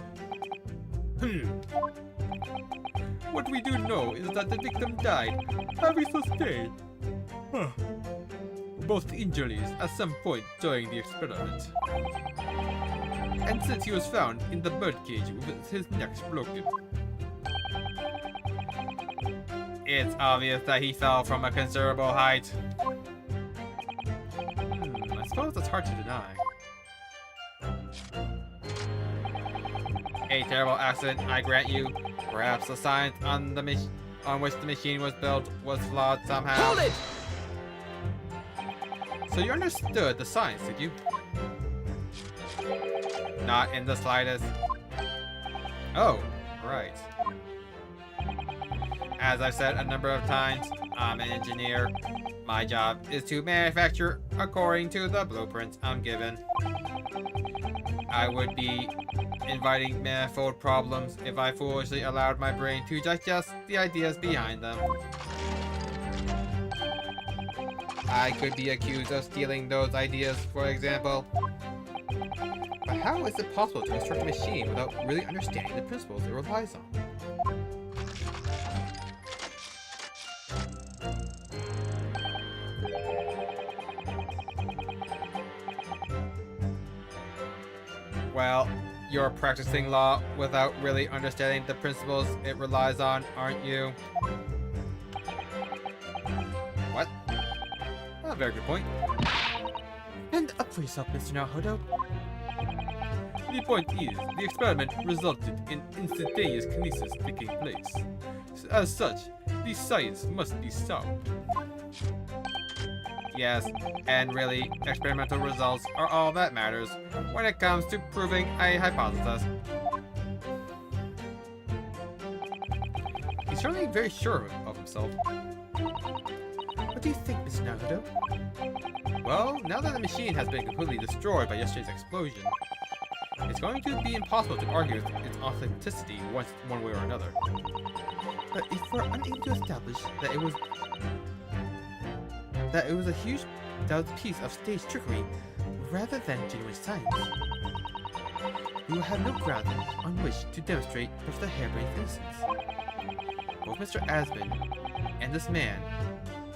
What we do know is that the victim died, having sustained both injuries at some point during the experiment. And since he was found in the birdcage with his neck broken, It's obvious that he fell from a considerable height. I suppose that's hard to deny. A terrible accident, I grant you. Perhaps the science on which the machine was built was flawed somehow. Hold it! So you understood the science, did you? Not in the slightest. Oh, right. As I've said a number of times, I'm an engineer. My job is to manufacture according to the blueprints I'm given. I would be inviting manifold problems if I foolishly allowed my brain to digest the ideas behind them. I could be accused of stealing those ideas, for example. But how is it possible to construct a machine without really understanding the principles it relies on? Well, you're practicing law without really understanding the principles it relies on, aren't you? What? A very good point. And up for yourself, Mr. Naruto. The point is, the experiment resulted in instantaneous kinesis taking place. As such, the science must be sound. Yes, and really, experimental results are all that matters when it comes to proving a hypothesis. He's certainly very sure of himself. What do you think, Mr. Naruto? Well, now that the machine has been completely destroyed by yesterday's explosion, it's going to be impossible to argue its authenticity one way or another. But if we're unable to establish that it was a huge piece of stage trickery rather than genuine science, we will have no ground on which to demonstrate Professor Harebrain's innocence. Both Mr. Asman and this man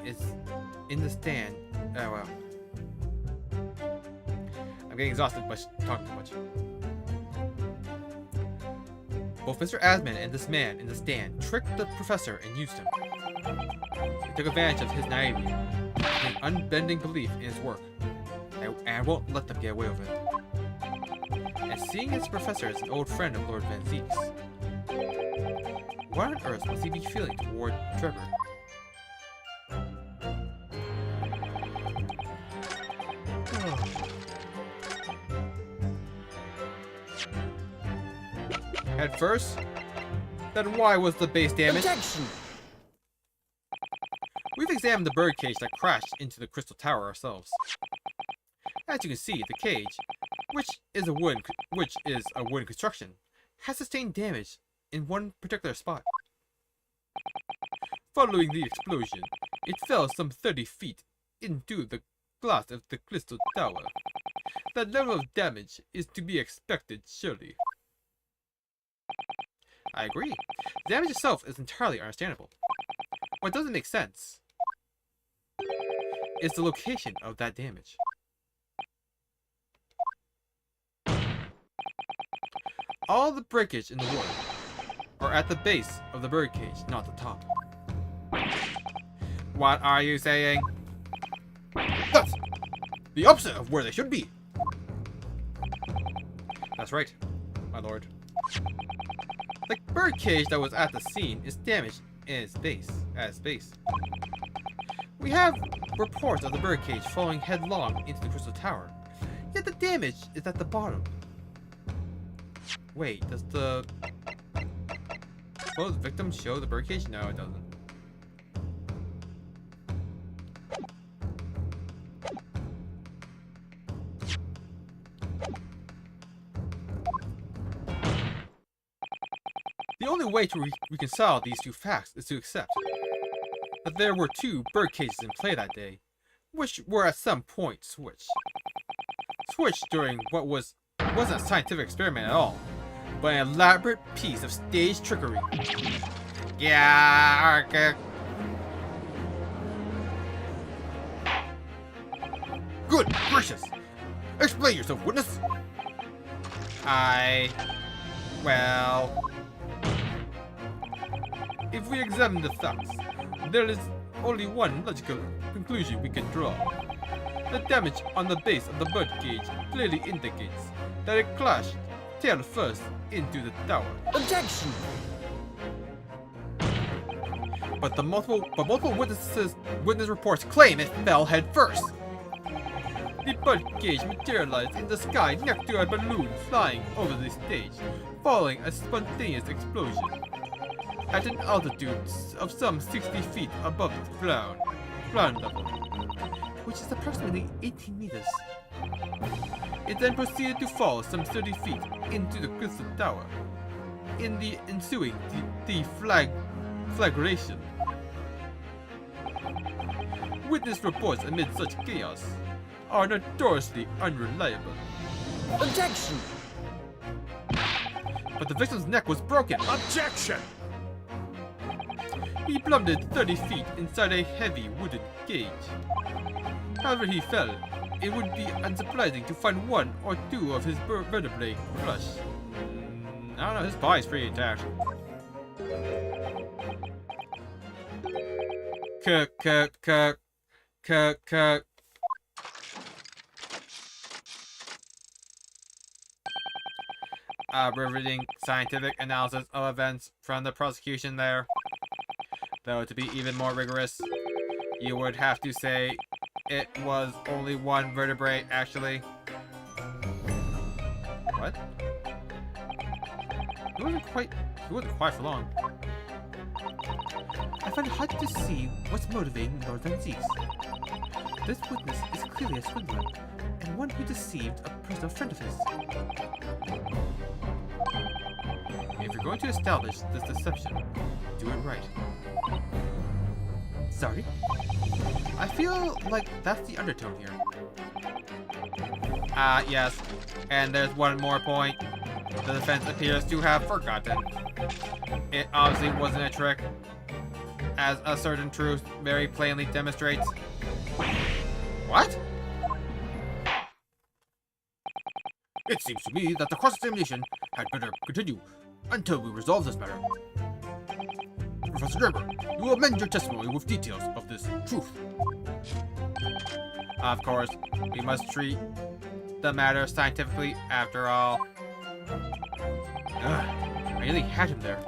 is in the stand. Oh well. I'm getting exhausted by talking too much. Both Mr. Asman and this man in the stand tricked the professor and used him. They took advantage of his naivety, his unbending belief in his work, and I won't let them get away with it. And seeing his professor as an old friend of Lord Van Zeek's, what on earth must he be feeling toward Trevor? At first, then why was the base damaged? Objection! We've examined the birdcage that crashed into the crystal tower ourselves. As you can see, the cage, which is a wooden construction, has sustained damage in one particular spot. Following the explosion, it fell some 30 feet into the glass of the crystal tower. That level of damage is to be expected, surely. I agree. The damage itself is entirely understandable. What doesn't make sense is the location of that damage. All the breakage in the wood are at the base of the birdcage, not the top. What are you saying? That's the opposite of where they should be. That's right, my lord. The birdcage that was at the scene is damaged in its base. We have reports of the birdcage falling headlong into the crystal tower, yet the damage is at the bottom. Wait, does the victim show the birdcage? No, it doesn't. The only way to reconcile these two facts is to accept that there were two birdcages in play that day, which were at some point switched. Switched during what was wasn't a scientific experiment at all, but an elaborate piece of stage trickery. Yeah, okay. Good gracious! Explain yourself, witness! Well, If we examine the facts, there is only one logical conclusion we can draw. The damage on the base of the birdcage clearly indicates that it clashed tail first into the tower. Objection! But multiple witness reports claim it fell head first. The birdcage materialized in the sky next to a balloon flying over the stage, following a spontaneous explosion. At an altitude of some 60 feet above the ground level, which is approximately 18 meters. it then proceeded to fall some 30 feet into the crystal tower. In the ensuing flagration, witness reports amid such chaos are notoriously unreliable. Objection! But the victim's neck was broken. Objection! He plummeted 30 feet inside a heavy wooden cage. However he fell, it would be unsurprising to find one or two of his vertebrae crushed. I don't know, his body's pretty intact. Riveting scientific analysis of events from the prosecution there. Though to be even more rigorous, you would have to say it was only one vertebrae, actually. What? He wasn't quiet for long. I find it hard to see what's motivating Lord Van Zieks. This witness is clearly a swindler, and one who deceived a personal friend of his. If you're going to establish this deception, do it right. Sorry? I feel like that's the undertone here. yes. And there's one more point. The defense appears to have forgotten. It obviously wasn't a trick, as a certain truth very plainly demonstrates. What? It seems to me that the cross-examination had better continue until we resolve this matter. Professor Gerber, you will amend your testimony with details of this truth. Of course, we must treat the matter scientifically after all. I really had him there.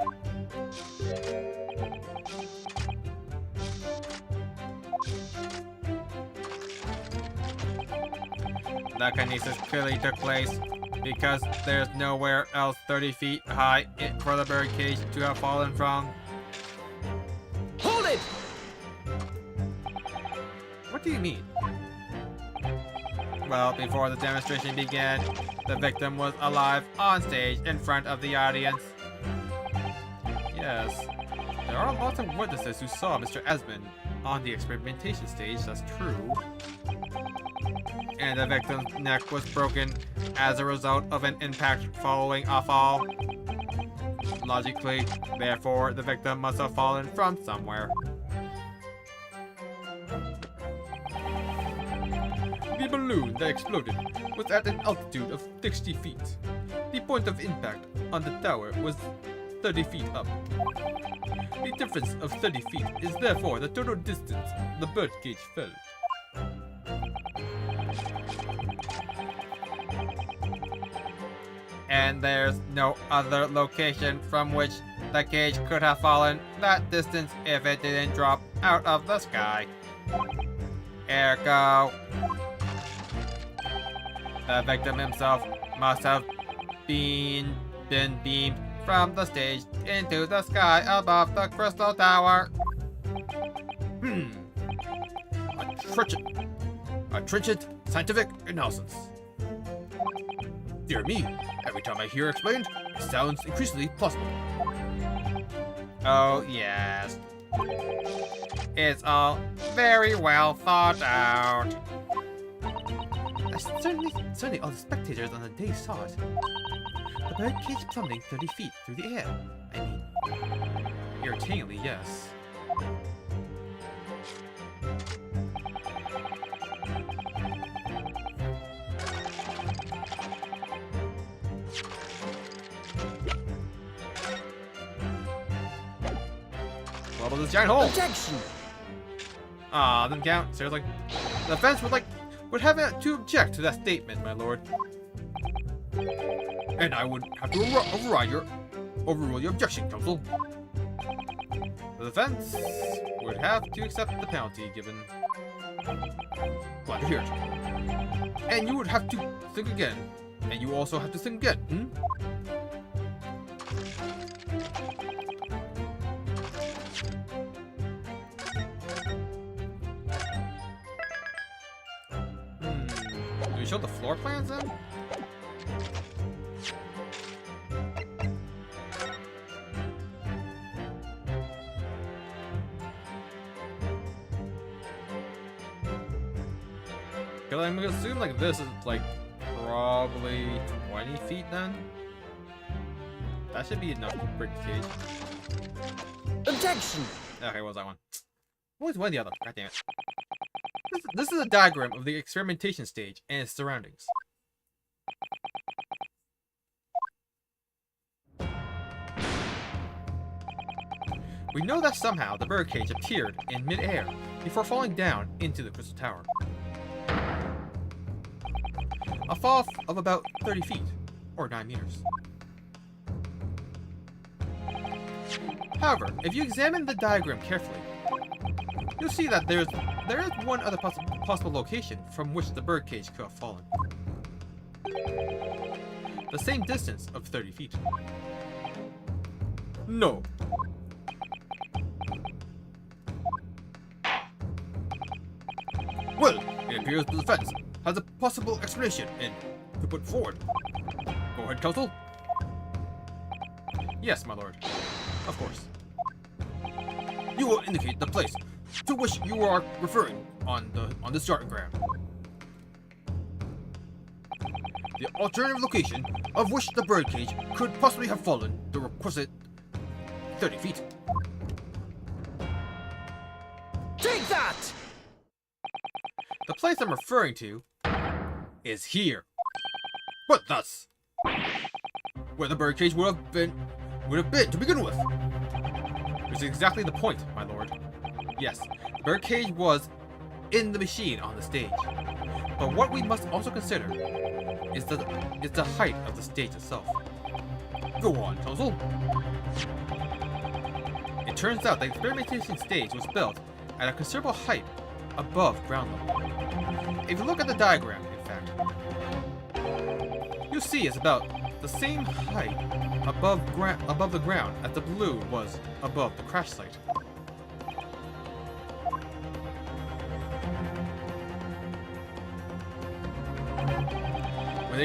The kinesis clearly took place because there's nowhere else 30 feet high for the birdcage to have fallen from. Hold it! What do you mean? Well, before the demonstration began, the victim was alive on stage in front of the audience. Yes. There are lots of witnesses who saw Mr. Esmond on the experimentation stage, that's true. And the victim's neck was broken as a result of an impact following a fall. Logically, therefore, the victim must have fallen from somewhere. The balloon that exploded was at an altitude of 60 feet. The point of impact on the tower was 30 feet up. The difference of 30 feet is therefore the total distance the birdcage fell. And there's no other location from which the cage could have fallen that distance if it didn't drop out of the sky. Ergo, the victim himself must have been beamed from the stage into the sky above the crystal tower. A trenchant scientific analysis. Dear me, every time I hear explained, it sounds increasingly plausible. Oh, yes. It's all very well thought out. I Certainly all the spectators on the day saw it. The birdcage plummeting 30 feet through the air. I mean, Irritatingly, yes. What about this giant hole? Objection! Ah, didn't count. Seriously? The defense would have to object to that statement, my lord. And I would have to overrule your objection, counsel. The defense would have to accept the penalty given. Glad to hear it. And you would have to think again. And you also have to think again, hmm? Do we show the floor plans then? Because I'm gonna assume like this is like probably 20 feet then. That should be enough to break the cage. Objection! Okay, what was that one? Always one or the other. God damn it. This is a diagram of the experimentation stage and its surroundings. We know that somehow the birdcage appeared in mid-air before falling down into the crystal tower. A fall of about 30 feet, or 9 meters. However, if you examine the diagram carefully, you'll see that there is one other possible location from which the birdcage could have fallen. The same distance of 30 feet. No. Well, it appears the defense has a possible explanation and to put forward. Go ahead, counsel. Yes, my lord. Of course. You will indicate the place to which you are referring on this diagram. The alternative location of which the birdcage could possibly have fallen the requisite 30 feet. Take that! The place I'm referring to is here. But thus, where the birdcage would have been to begin with. Which is exactly the point, my lord. Yes, the birdcage was in the machine on the stage. But what we must also consider is the height of the stage itself. Go on, counsel. It turns out the experimentation stage was built at a considerable height above ground level. If you look at the diagram, in fact, you'll see it's about the same height above the ground as the balloon was above the crash site. When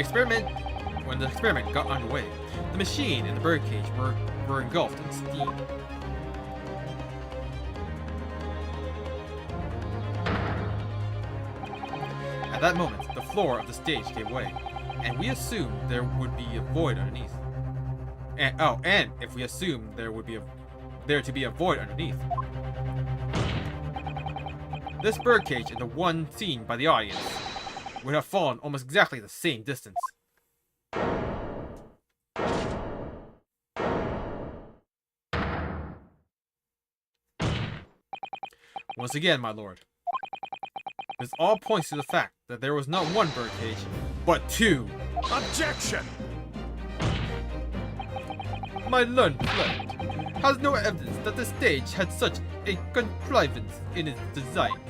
the experiment got underway, the machine and the birdcage were engulfed in steam. At that moment, the floor of the stage gave way, and we assumed there would be a void underneath. And if we assumed there to be a void underneath, this birdcage and the one seen by the audience would have fallen almost exactly the same distance. Once again, my lord, this all points to the fact that there was not one birdcage, but two. Objection! My learned friend has no evidence that the stage had such a contrivance in its design.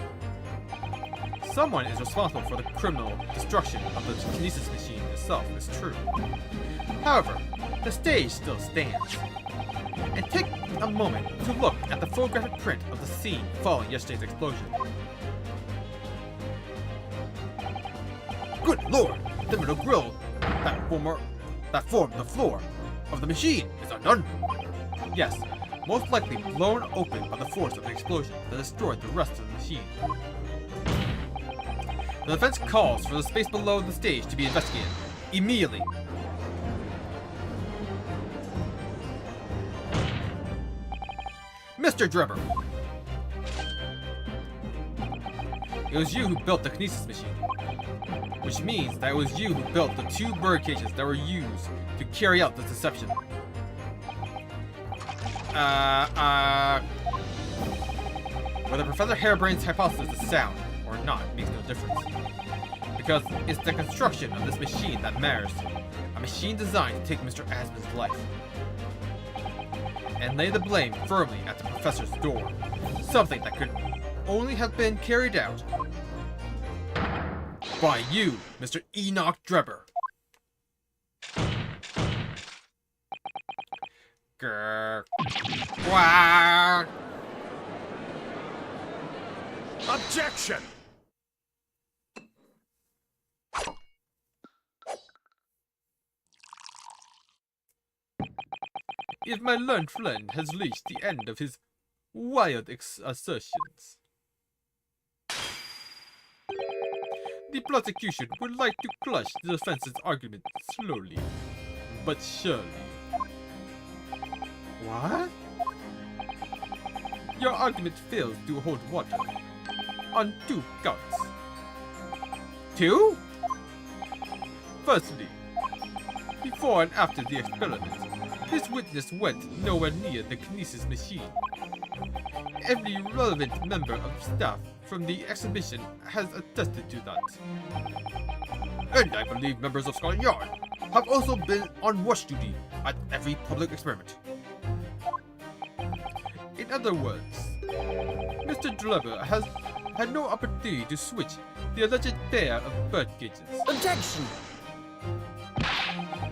Someone is responsible for the criminal destruction of the kinesis machine itself, is true. However, the stage still stands. And take a moment to look at the photographic print of the scene following yesterday's explosion. Good lord! The metal grill that formed the floor of the machine is undone. Yes, most likely blown open by the force of the explosion that destroyed the rest of the machine. The defense calls for the space below the stage to be investigated. Immediately. Mr. Drebber! It was you who built the kinesis machine. Which means that it was you who built the 2 bird cages that were used to carry out this deception. Whether Professor Harebrain's hypothesis is sound or not makes no difference. Because it's the construction of this machine that matters. A machine designed to take Mr. Aspen's life. And lay the blame firmly at the professor's door. Something that could only have been carried out by you, Mr. Enoch Drebber. Grr. Quack. Objection! If my learned friend has reached the end of his wild assertions, the prosecution would like to crush the defense's argument slowly, but surely. What? Your argument fails to hold water on 2 counts. 2? Firstly, before and after the experiment, this witness went nowhere near the kinesis machine. Every relevant member of staff from the exhibition has attested to that. And I believe members of Scotland Yard have also been on watch duty at every public experiment. In other words, Mr. Drebber has had no opportunity to switch the alleged pair of bird cages. Objection!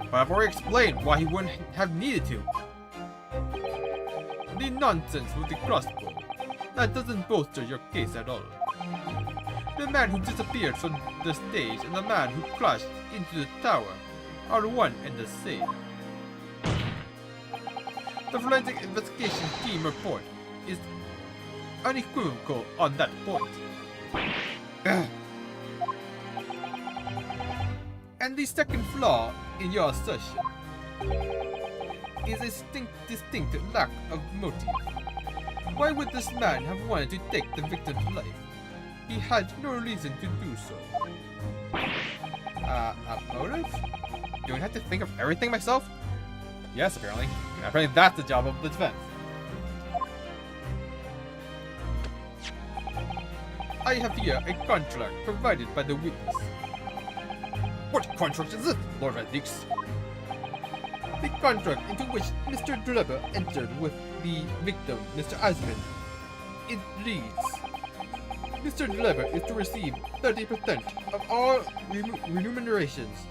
But I've already explained why he wouldn't have needed to. The nonsense with the crossbow. That doesn't bolster your case at all. The man who disappeared from the stage and the man who crashed into the tower are one and the same. The forensic investigation team report is unequivocal on that point. And the second flaw in your assertion is a distinct lack of motive. Why would this man have wanted to take the victim's life? He had no reason to do so. A motive? Do I have to think of everything myself? Yes, apparently. Apparently that's the job of the defense. I have here a contract provided by the witness. What contract is it, Lord Radix? The contract into which Mr. Drebber entered with the victim, Mr. Aspen. It reads, Mr. Drebber is to receive 30% of all remunerations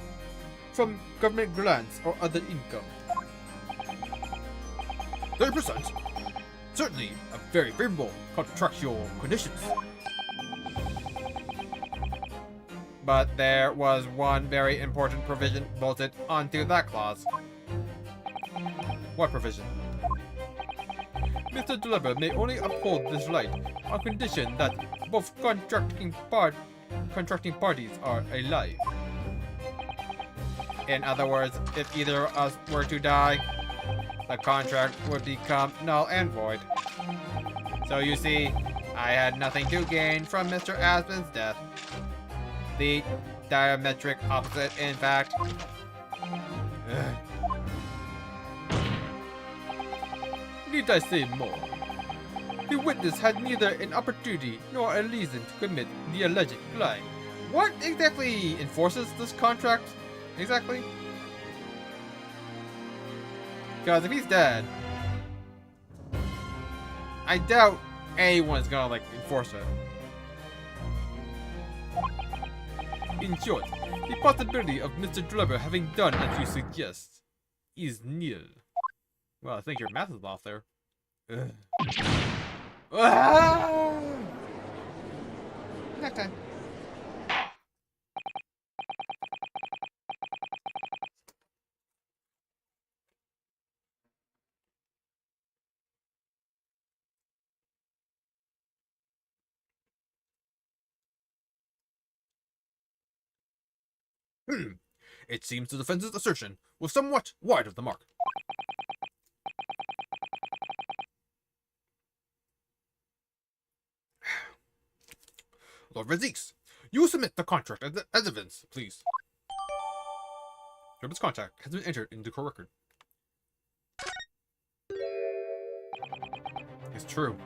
from government grants or other income. 30%? Certainly a very favorable contractual conditions. But there was one very important provision bolted onto that clause. What provision? Mr. Drebber may only uphold this right on condition that both contracting parties are alive. In other words, if either of us were to die, the contract would become null and void. So you see, I had nothing to gain from Mr. Aspen's death. The diametric opposite, in fact. Need I say more? The witness had neither an opportunity nor a reason to commit the alleged crime. What exactly enforces this contract? Exactly? Because if he's dead, I doubt anyone's gonna enforce it. In short, the possibility of Mr. Drebber having done as you suggest is nil. Well, I think your math is off there. Next time. It seems the defense's assertion was somewhat wide of the mark. Lord Vezix, you submit the contract as evidence, please. Dribber's contract has been entered into court record. It's true.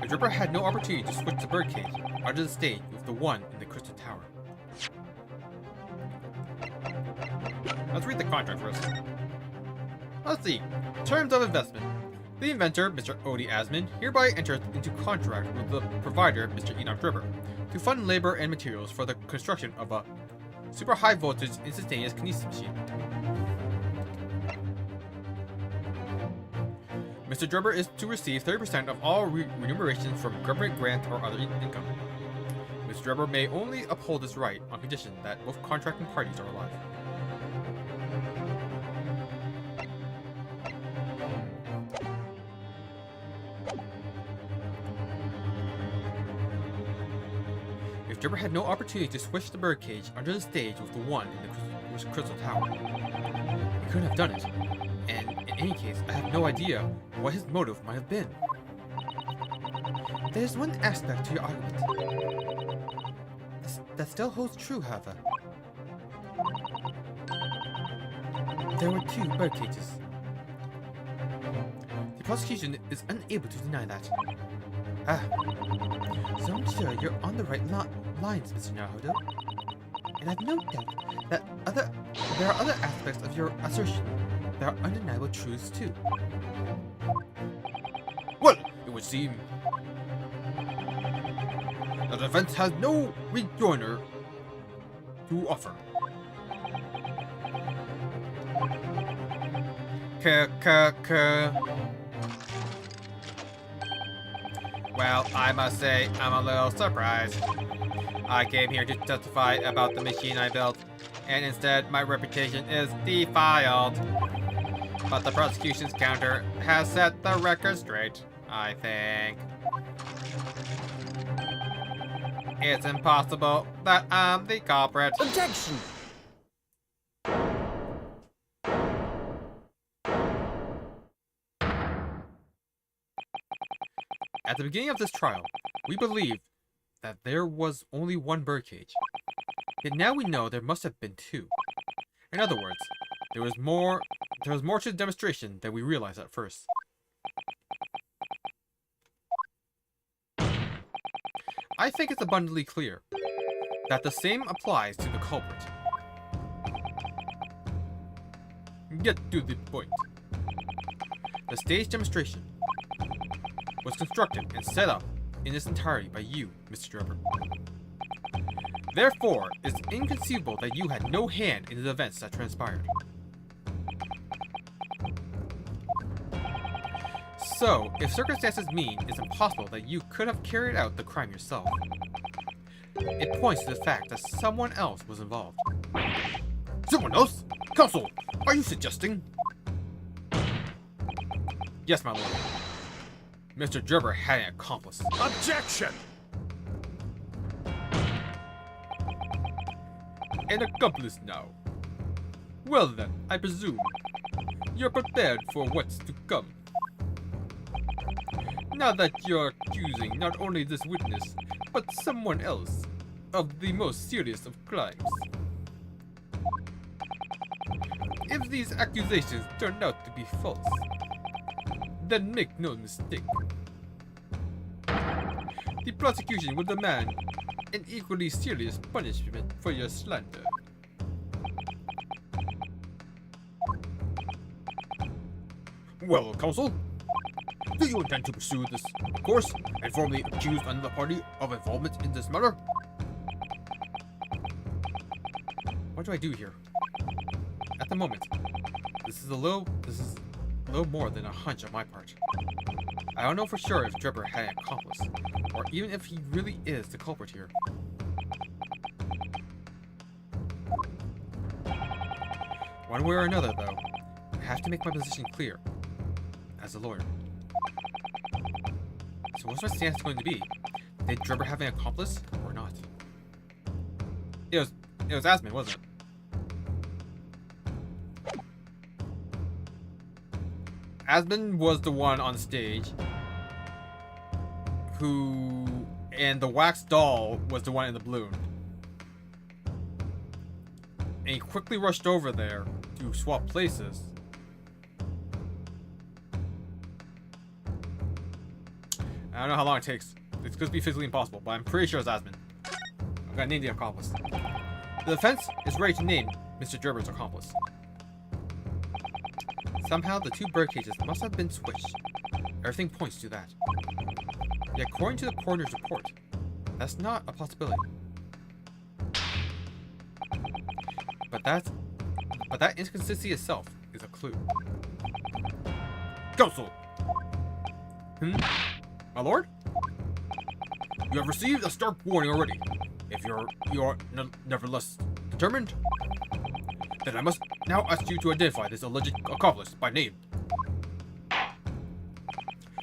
The Dribber had no opportunity to switch the birdcage onto the stage with the one in the Crystal Tower. Let's read the contract first. Let's see. Terms of investment. The inventor, Mr. Odie Asman, hereby enters into contract with the provider, Mr. Enoch Dribber, to fund labor and materials for the construction of a super high voltage instantaneous kinesis machine. Mr. Dribber is to receive 30% of all remunerations from government grants or other income. Mr. Dribber may only uphold this right on condition that both contracting parties are alive. If Dribber had no opportunity to switch the birdcage under the stage with the one in the Crystal Tower, he couldn't have done it, and in any case, I have no idea what his motive might have been. There's one aspect to your argument that still holds true, however. There were 2 birdcages. The prosecution is unable to deny that. So I'm sure you're on the right lines, Mr. Naruto. And I've no doubt that there are other aspects of your assertion that are undeniable truths too. Well, it would seem the defense has no rejoinder to offer. Well, I must say, I'm a little surprised. I came here to testify about the machine I built, and instead my reputation is defiled. But the prosecution's counter has set the record straight, I think. It's impossible that I'm the culprit. Objection! At the beginning of this trial, we believed that there was only 1 birdcage. Yet now we know there must have been 2. In other words, there was more to the demonstration than we realized at first. I think it's abundantly clear that the same applies to the culprit. Get to the point. The stage demonstration was constructed and set up in its entirety by you, Mr. Dribber. Therefore, it's inconceivable that you had no hand in the events that transpired. So, if circumstances mean it's impossible that you could have carried out the crime yourself, it points to the fact that someone else was involved. Someone else? Counsel, are you suggesting? Yes, my lord. Mr. Dribber had an accomplice. Objection! An accomplice now. Well then, I presume you're prepared for what's to come. Now that you're accusing not only this witness, but someone else of the most serious of crimes. If these accusations turn out to be false, then make no mistake. The prosecution will demand an equally serious punishment for your slander. Well, counsel, do you intend to pursue this course and formally accuse another party of involvement in this matter? What do I do here? At the moment, this is a little more than a hunch on my part. I don't know for sure if Dribber had an accomplice, or even if he really is the culprit here. One way or another, though, I have to make my position clear, as a lawyer. So what's my stance going to be? Did Dribber have an accomplice, or not? It was Asmund, wasn't it? Asmund was the one on stage who... And the wax doll was the one in the balloon. And he quickly rushed over there to swap places. I don't know how long it takes. It's going to be physically impossible, but I'm pretty sure it's Asmund. I'm going to name the accomplice. The defense is ready to name Mr. Gerber's accomplice. Somehow the two bird cages must have been switched. Everything points to that. Yet according to the coroner's report, that's not a possibility. But that inconsistency itself is a clue. Counsel, My lord? you have received a stark warning already. If you are nevertheless determined, then I must now ask you to identify this alleged accomplice by name.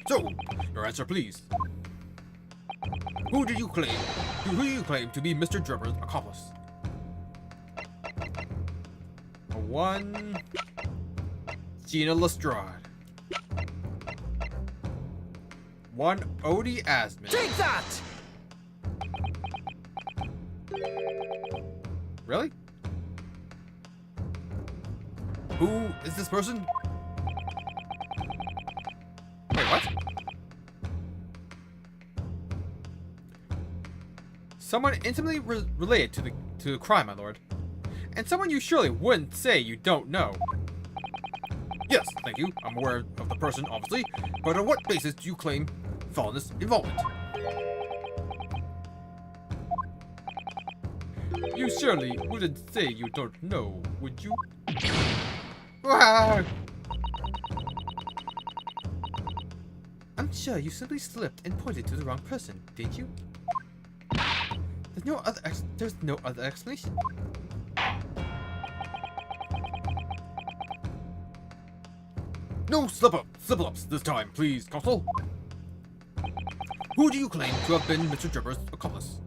So, your answer, please. Who do you claim to be Mr. Gerber's accomplice? One... Gina Lestrade. One Odie Asmund. Take that! Really? Who is this person? Wait, what? Someone intimately related to the crime, my lord. And someone you surely wouldn't say you don't know. Yes, thank you. I'm aware of the person, obviously. But on what basis do you claim felonious involvement? You surely wouldn't say you don't know, would you? Ah! I'm sure you simply slipped and pointed to the wrong person, didn't you? There's no other explanation. No slip-ups this time, please, Counsel. Who do you claim to have been Mr. Gerber's accomplice?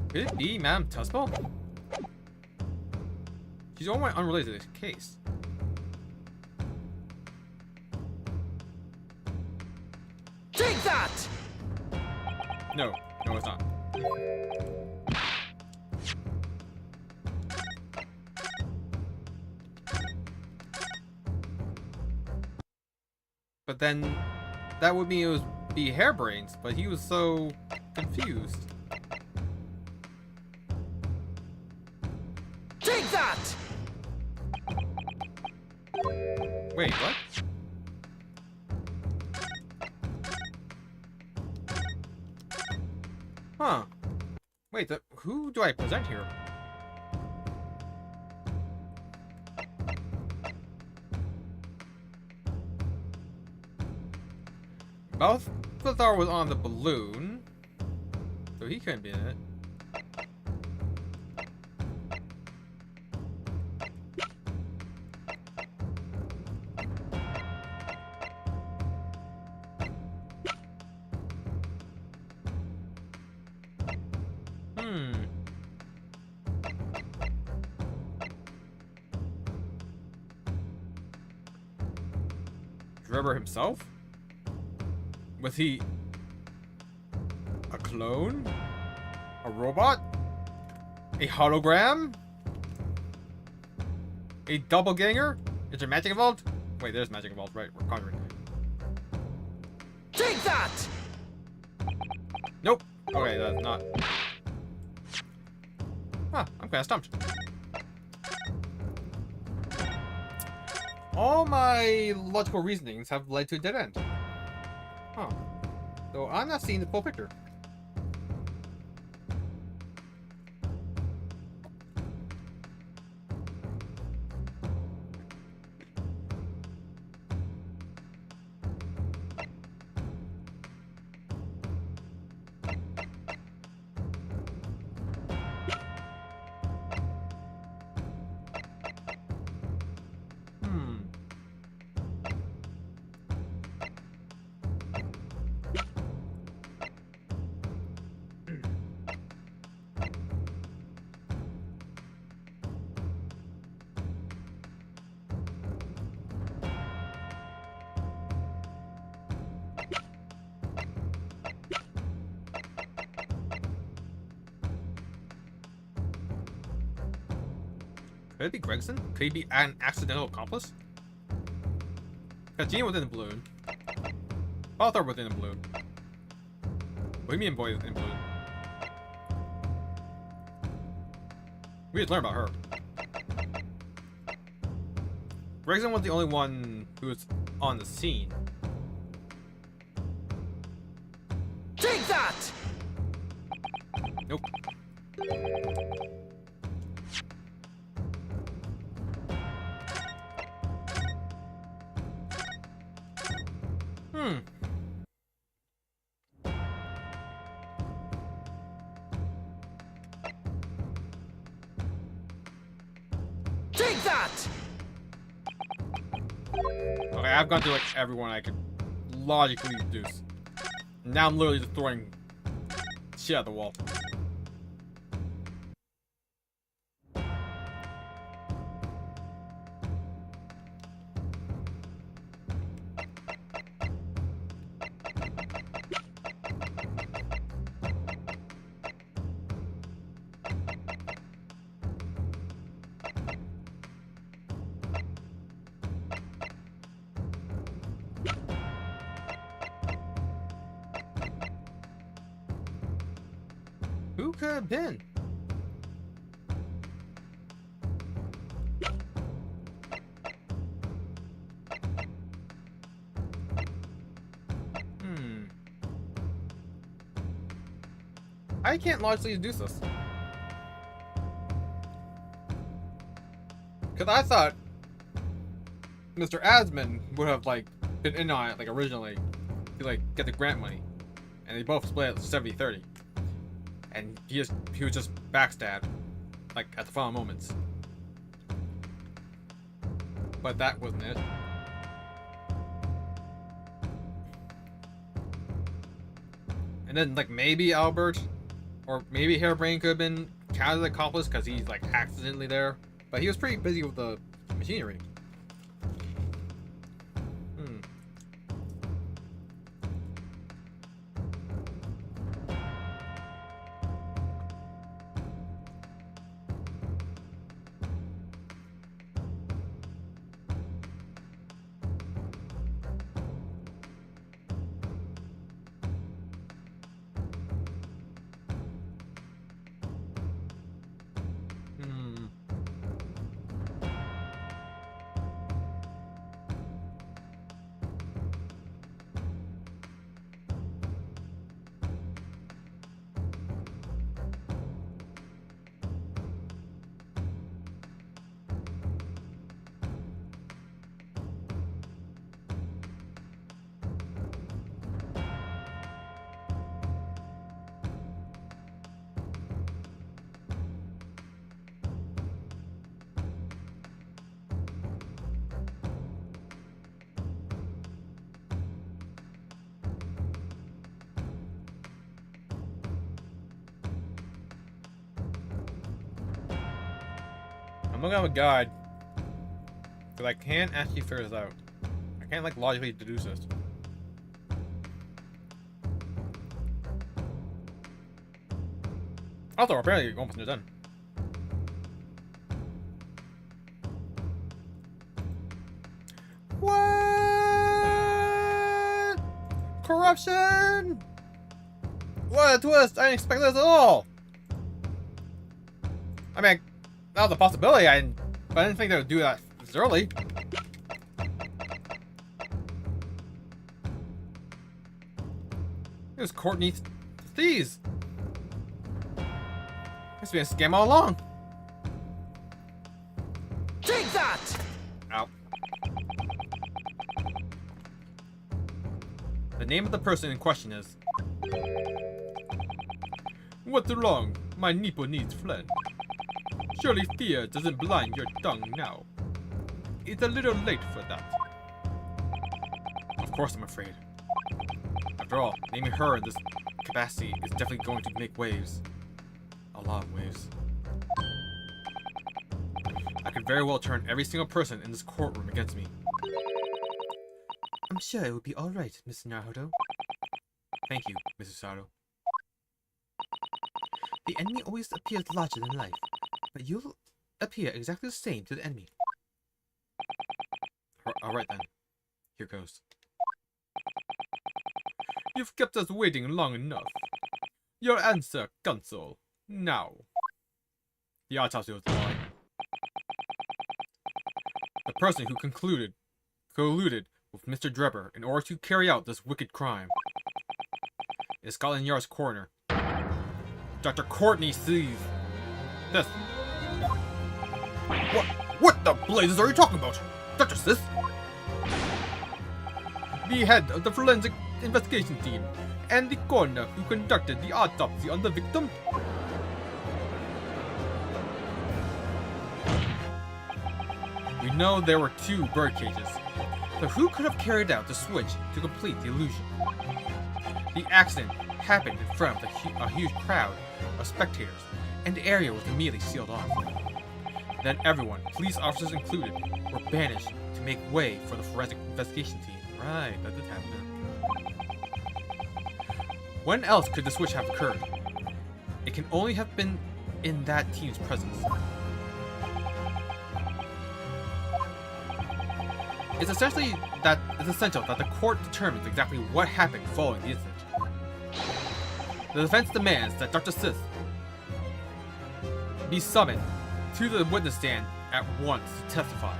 Could it be Madame Tussbell? She's all unrelated to this case. Take that! No, it's not. But then, that would mean it would be Hairbrains, but he was so confused. Take that! Wait, what? Huh. Wait, who do I present here? Balthazar was on the balloon, so he couldn't be in it. Gerber himself? Was he a clone? A robot? A hologram? A doppelganger? Is there magic involved? Wait, there's magic involved, right? We're conjuring. Take that! Nope. Okay, that's not. Huh, I'm kinda stumped. All my logical reasonings have led to a dead end. Huh. So I'm not seeing the full picture. Could it be Gregson? Could he be an accidental accomplice? Got Gina within the balloon. Author within the balloon. Bohemian Boy in balloon. We need to learn about her. Gregson was the only one who was on the scene. Take that! Nope. Hmm. Take that! Okay, I've gone through like everyone I could logically deduce. Now I'm literally just throwing shit at the wall. Who could have been? I can't logically deduce this. Because I thought Mr. Asman would have, like, been in on it, like, originally to, like, get the grant money. And they both split it 70-30. And he was just backstabbed, like, at the final moments. But that wasn't it. And then, like, maybe Albert or maybe Hairbrain could have been counted as an accomplice because he's, like, accidentally there. But he was pretty busy with the machinery. I'm looking at a guide, because I can't actually figure this out. I can't, like, logically deduce this. Also, apparently, you're almost done. What? Corruption? What a twist! I didn't expect this at all! I mean, that was a possibility, but I didn't think they would do that this early. It was Courtney's thieves. It's been a scam all along. Take that! Ow. The name of the person in question is... What's wrong? My nipple needs fled. Surely fear doesn't blind your tongue now. It's a little late for that. Of course I'm afraid. After all, naming her in this capacity is definitely going to make waves. A lot of waves. I could very well turn every single person in this courtroom against me. I'm sure it will be alright, Miss Naruto. Thank you, Mrs. Sato. The enemy always appears larger than life, but you'll appear exactly the same to the enemy. Alright then. Here goes. You've kept us waiting long enough. Your answer, console. Now. The autopsy was the lie. The person who colluded with Mr. Drebber in order to carry out this wicked crime is Scotland Yard's coroner, Dr. Courtney sees this. What the blazes are you talking about? Dr. Sis? The head of the forensic investigation team and the coroner who conducted the autopsy on the victim. We know there were 2 bird cages, so who could have carried out the switch to complete the illusion? The accident happened in front of a huge crowd of spectators, and the area was immediately sealed off. Then everyone, police officers included, were banished to make way for the forensic investigation team. Right, that did happen. When else could the switch have occurred? It can only have been in that team's presence. It's essential that the court determines exactly what happened following the incident. The defense demands that Dr. Sith be summoned to the witness stand at once to testify.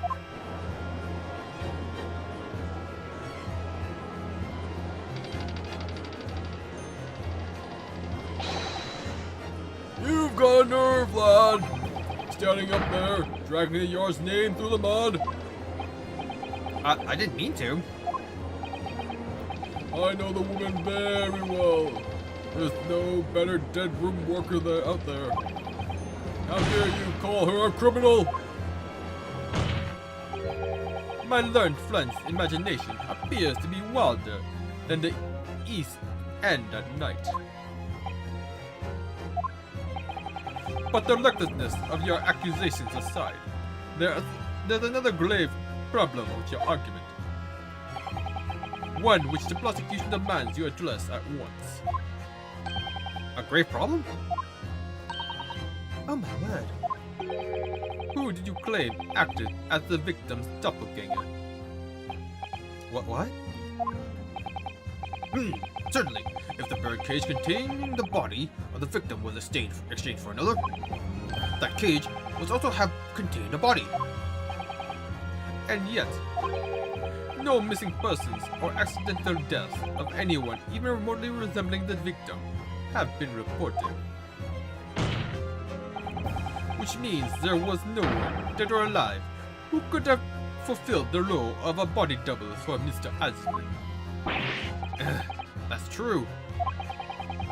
You've got a nerve, lad. Standing up there, dragging the Yard's name through the mud. I didn't mean to. I know the woman very well. There's no better dead room worker out there. How dare you call her a criminal? My learned friend's imagination appears to be wilder than the East End at night. But the recklessness of your accusations aside, there's another grave problem with your argument. One which the prosecution demands you address at once. A grave problem? Oh my word. Who did you claim acted as the victim's doppelganger? What? Certainly. If the bird cage containing the body of the victim was exchanged for another, that cage must also have contained a body. And yet, no missing persons or accidental deaths of anyone even remotely resembling the victim have been reported. Which means there was no one, dead or alive, who could have fulfilled the role of a body double for Mr. Aslan. That's true.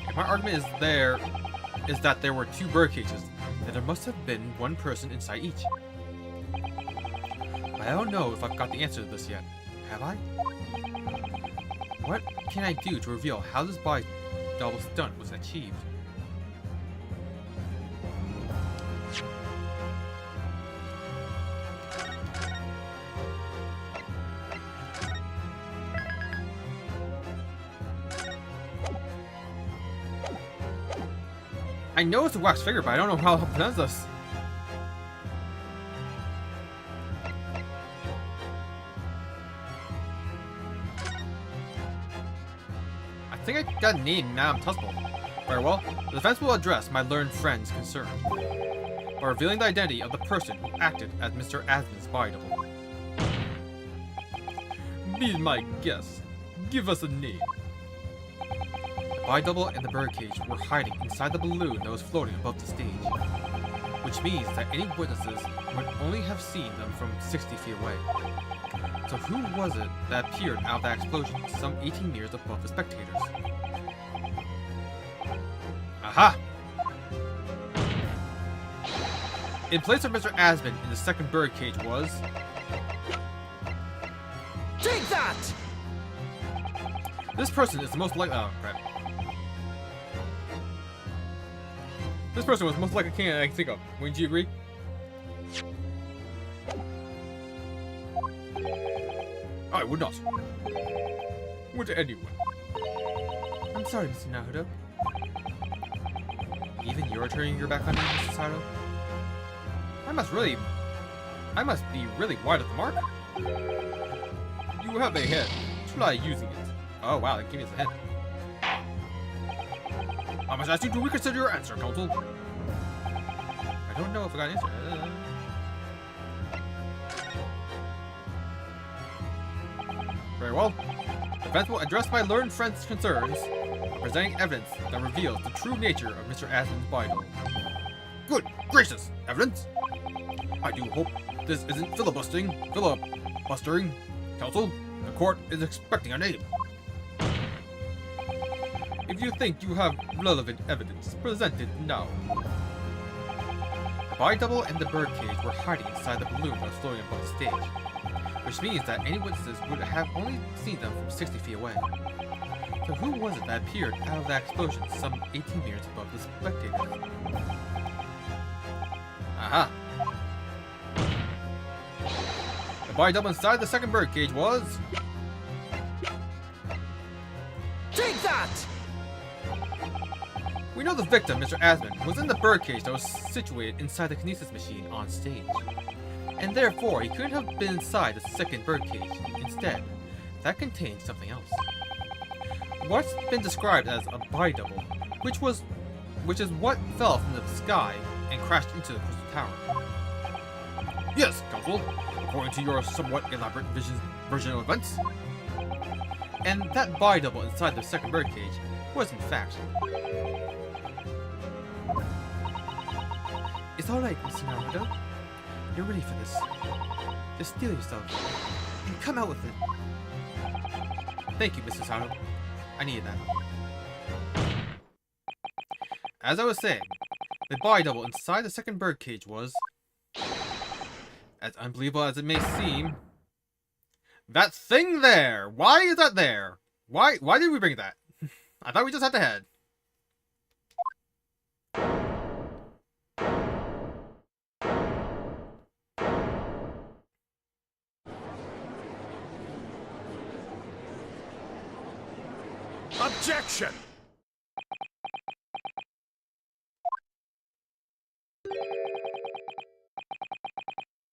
If my argument is that there were 2 bird cages, then there must have been one person inside each. But I don't know if I've got the answer to this yet. Have I? What can I do to reveal how this body double stunt was achieved? I know it's a wax figure, but I don't know how to pronounce this. I think I got a name now. I'm Tuspel. Very well. The defense will address my learned friend's concern by revealing the identity of the person who acted as Mr. Asman's body double. Be my guest. Give us a name. The body double and the birdcage were hiding inside the balloon that was floating above the stage, which means that any witnesses would only have seen them from 60 feet away. So who was it that appeared out of that explosion some 18 meters above the spectators? Aha! In place of Mr. Asman in the second birdcage was... Take that! This person is the most likely... Oh, crap. This person was the most likely candidate I can think of. Wouldn't you agree? I would not. Would anyone? I'm sorry, Mr. Naruto. Even you're turning your back on me, Mr. Sato? I must be really wide of the mark. You have a head. Try using it. Oh wow, they gave me a head. I must ask you to reconsider your answer, Counsel. I don't know if I got an answer. Very well. The event will address my learned friend's concerns, presenting evidence that reveals the true nature of Mr. Aslan's Bible. Good gracious, evidence! I do hope this isn't filibustering, Counsel. The court is expecting a name. If you think you have relevant evidence, present it now. The body double and the birdcage were hiding inside the balloon that was floating above the stage, which means that any witnesses would have only seen them from 60 feet away. So who was it that appeared out of that explosion some 18 meters above the spectators? Aha! The body double inside the second birdcage was... Take that! We know the victim, Mr. Asman, was in the birdcage that was situated inside the kinesis machine on stage. And therefore, he couldn't have been inside the second birdcage. Instead, that contained something else. What's been described as a body double, which is what fell from the sky and crashed into the crystal tower. Yes, Counsel, according to your somewhat elaborate version of events. And that body double inside the second birdcage was in fact... It's alright, Mr. Naruto. You're ready for this. Just steel yourself and come out with it. Thank you, Mr. Sato. I needed that. As I was saying, the body double inside the second birdcage was, as unbelievable as it may seem, that thing there! Why is that there? Why did we bring that? I thought we just had the head. Objection!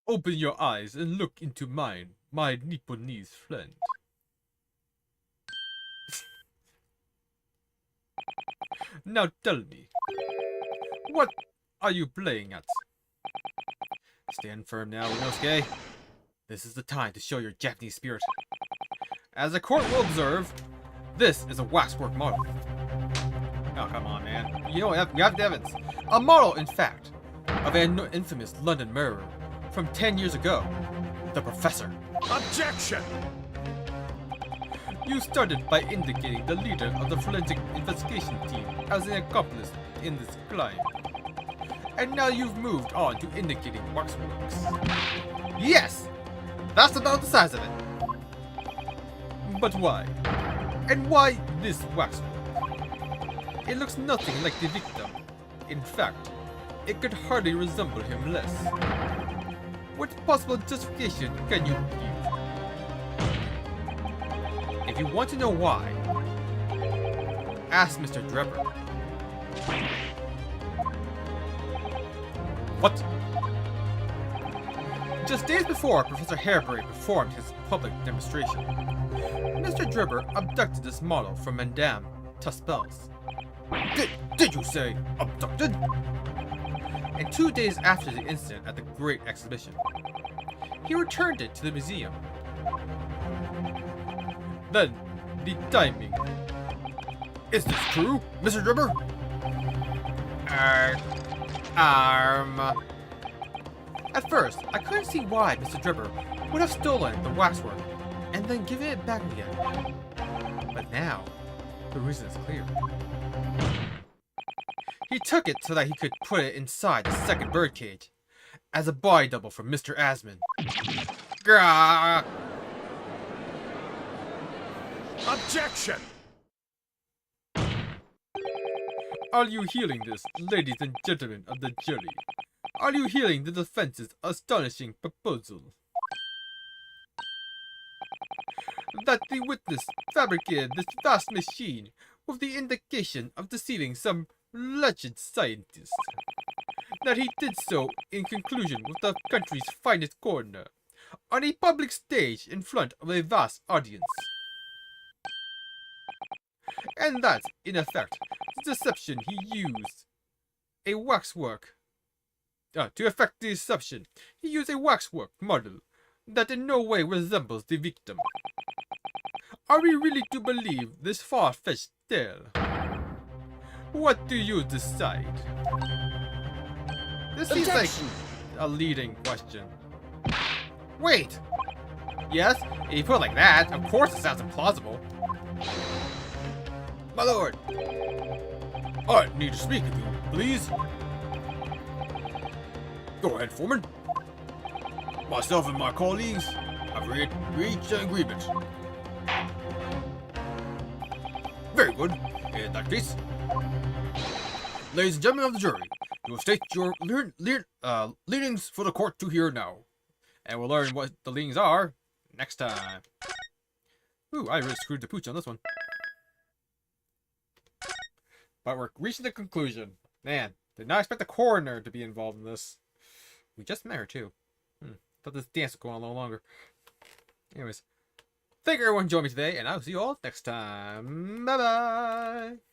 Open your eyes and look into mine, my Nipponese friend. Now tell me, what are you playing at? Stand firm now, Inosuke. This is the time to show your Japanese spirit. As the court will observe, this is a waxwork model. Oh, come on, man. You know, we have the evidence. A model, in fact, of an infamous London murderer from 10 years ago. The Professor. Objection! You started by indicating the leader of the forensic investigation team as an accomplice in this crime. And now you've moved on to indicating waxworks. Yes! That's about the size of it. But why? And why this waxwork? It looks nothing like the victim. In fact, it could hardly resemble him less. What possible justification can you give? If you want to know why, ask Mr. Drebber. What? Just days before Professor Hareberry performed his public demonstration, Mr. Drebber abducted this model from Madame Tuspel's. Did you say abducted? And 2 days after the incident at the Great Exhibition, he returned it to the museum. Then, the timing. Is this true, Mr. Drebber? At first, I couldn't see why Mr. Drebber would have stolen the waxwork and then given it back again. But now, the reason is clear. He took it so that he could put it inside the second birdcage as a body double for Mr. Asman. Grah! Objection! Are you hearing this, ladies and gentlemen of the jury? Are you hearing the defense's astonishing proposal? That the witness fabricated this vast machine with the indication of deceiving some wretched scientist. that he did so in conclusion with the country's finest coroner, on a public stage in front of a vast audience. And that, in effect, the deception he used a waxwork. To effect the deception, he used a waxwork model that in no way resembles the victim. Are we really to believe this far-fetched tale? What do you decide? This seems like a leading question. Wait! Yes, if you put it like that, of course it sounds implausible. My lord, I need to speak with you, please. Go ahead, Foreman. Myself and my colleagues have reached an agreement. Very good. In that case, ladies and gentlemen of the jury, you will state your leanings for the court to hear now. And we'll learn what the leanings are next time. Ooh, I really screwed the pooch on this one. But we're reaching the conclusion. Man, did not expect the coroner to be involved in this. We just met her too. Thought this dance would go on a little longer. Anyways, thank you everyone for joining me today, and I'll see you all next time. Bye bye.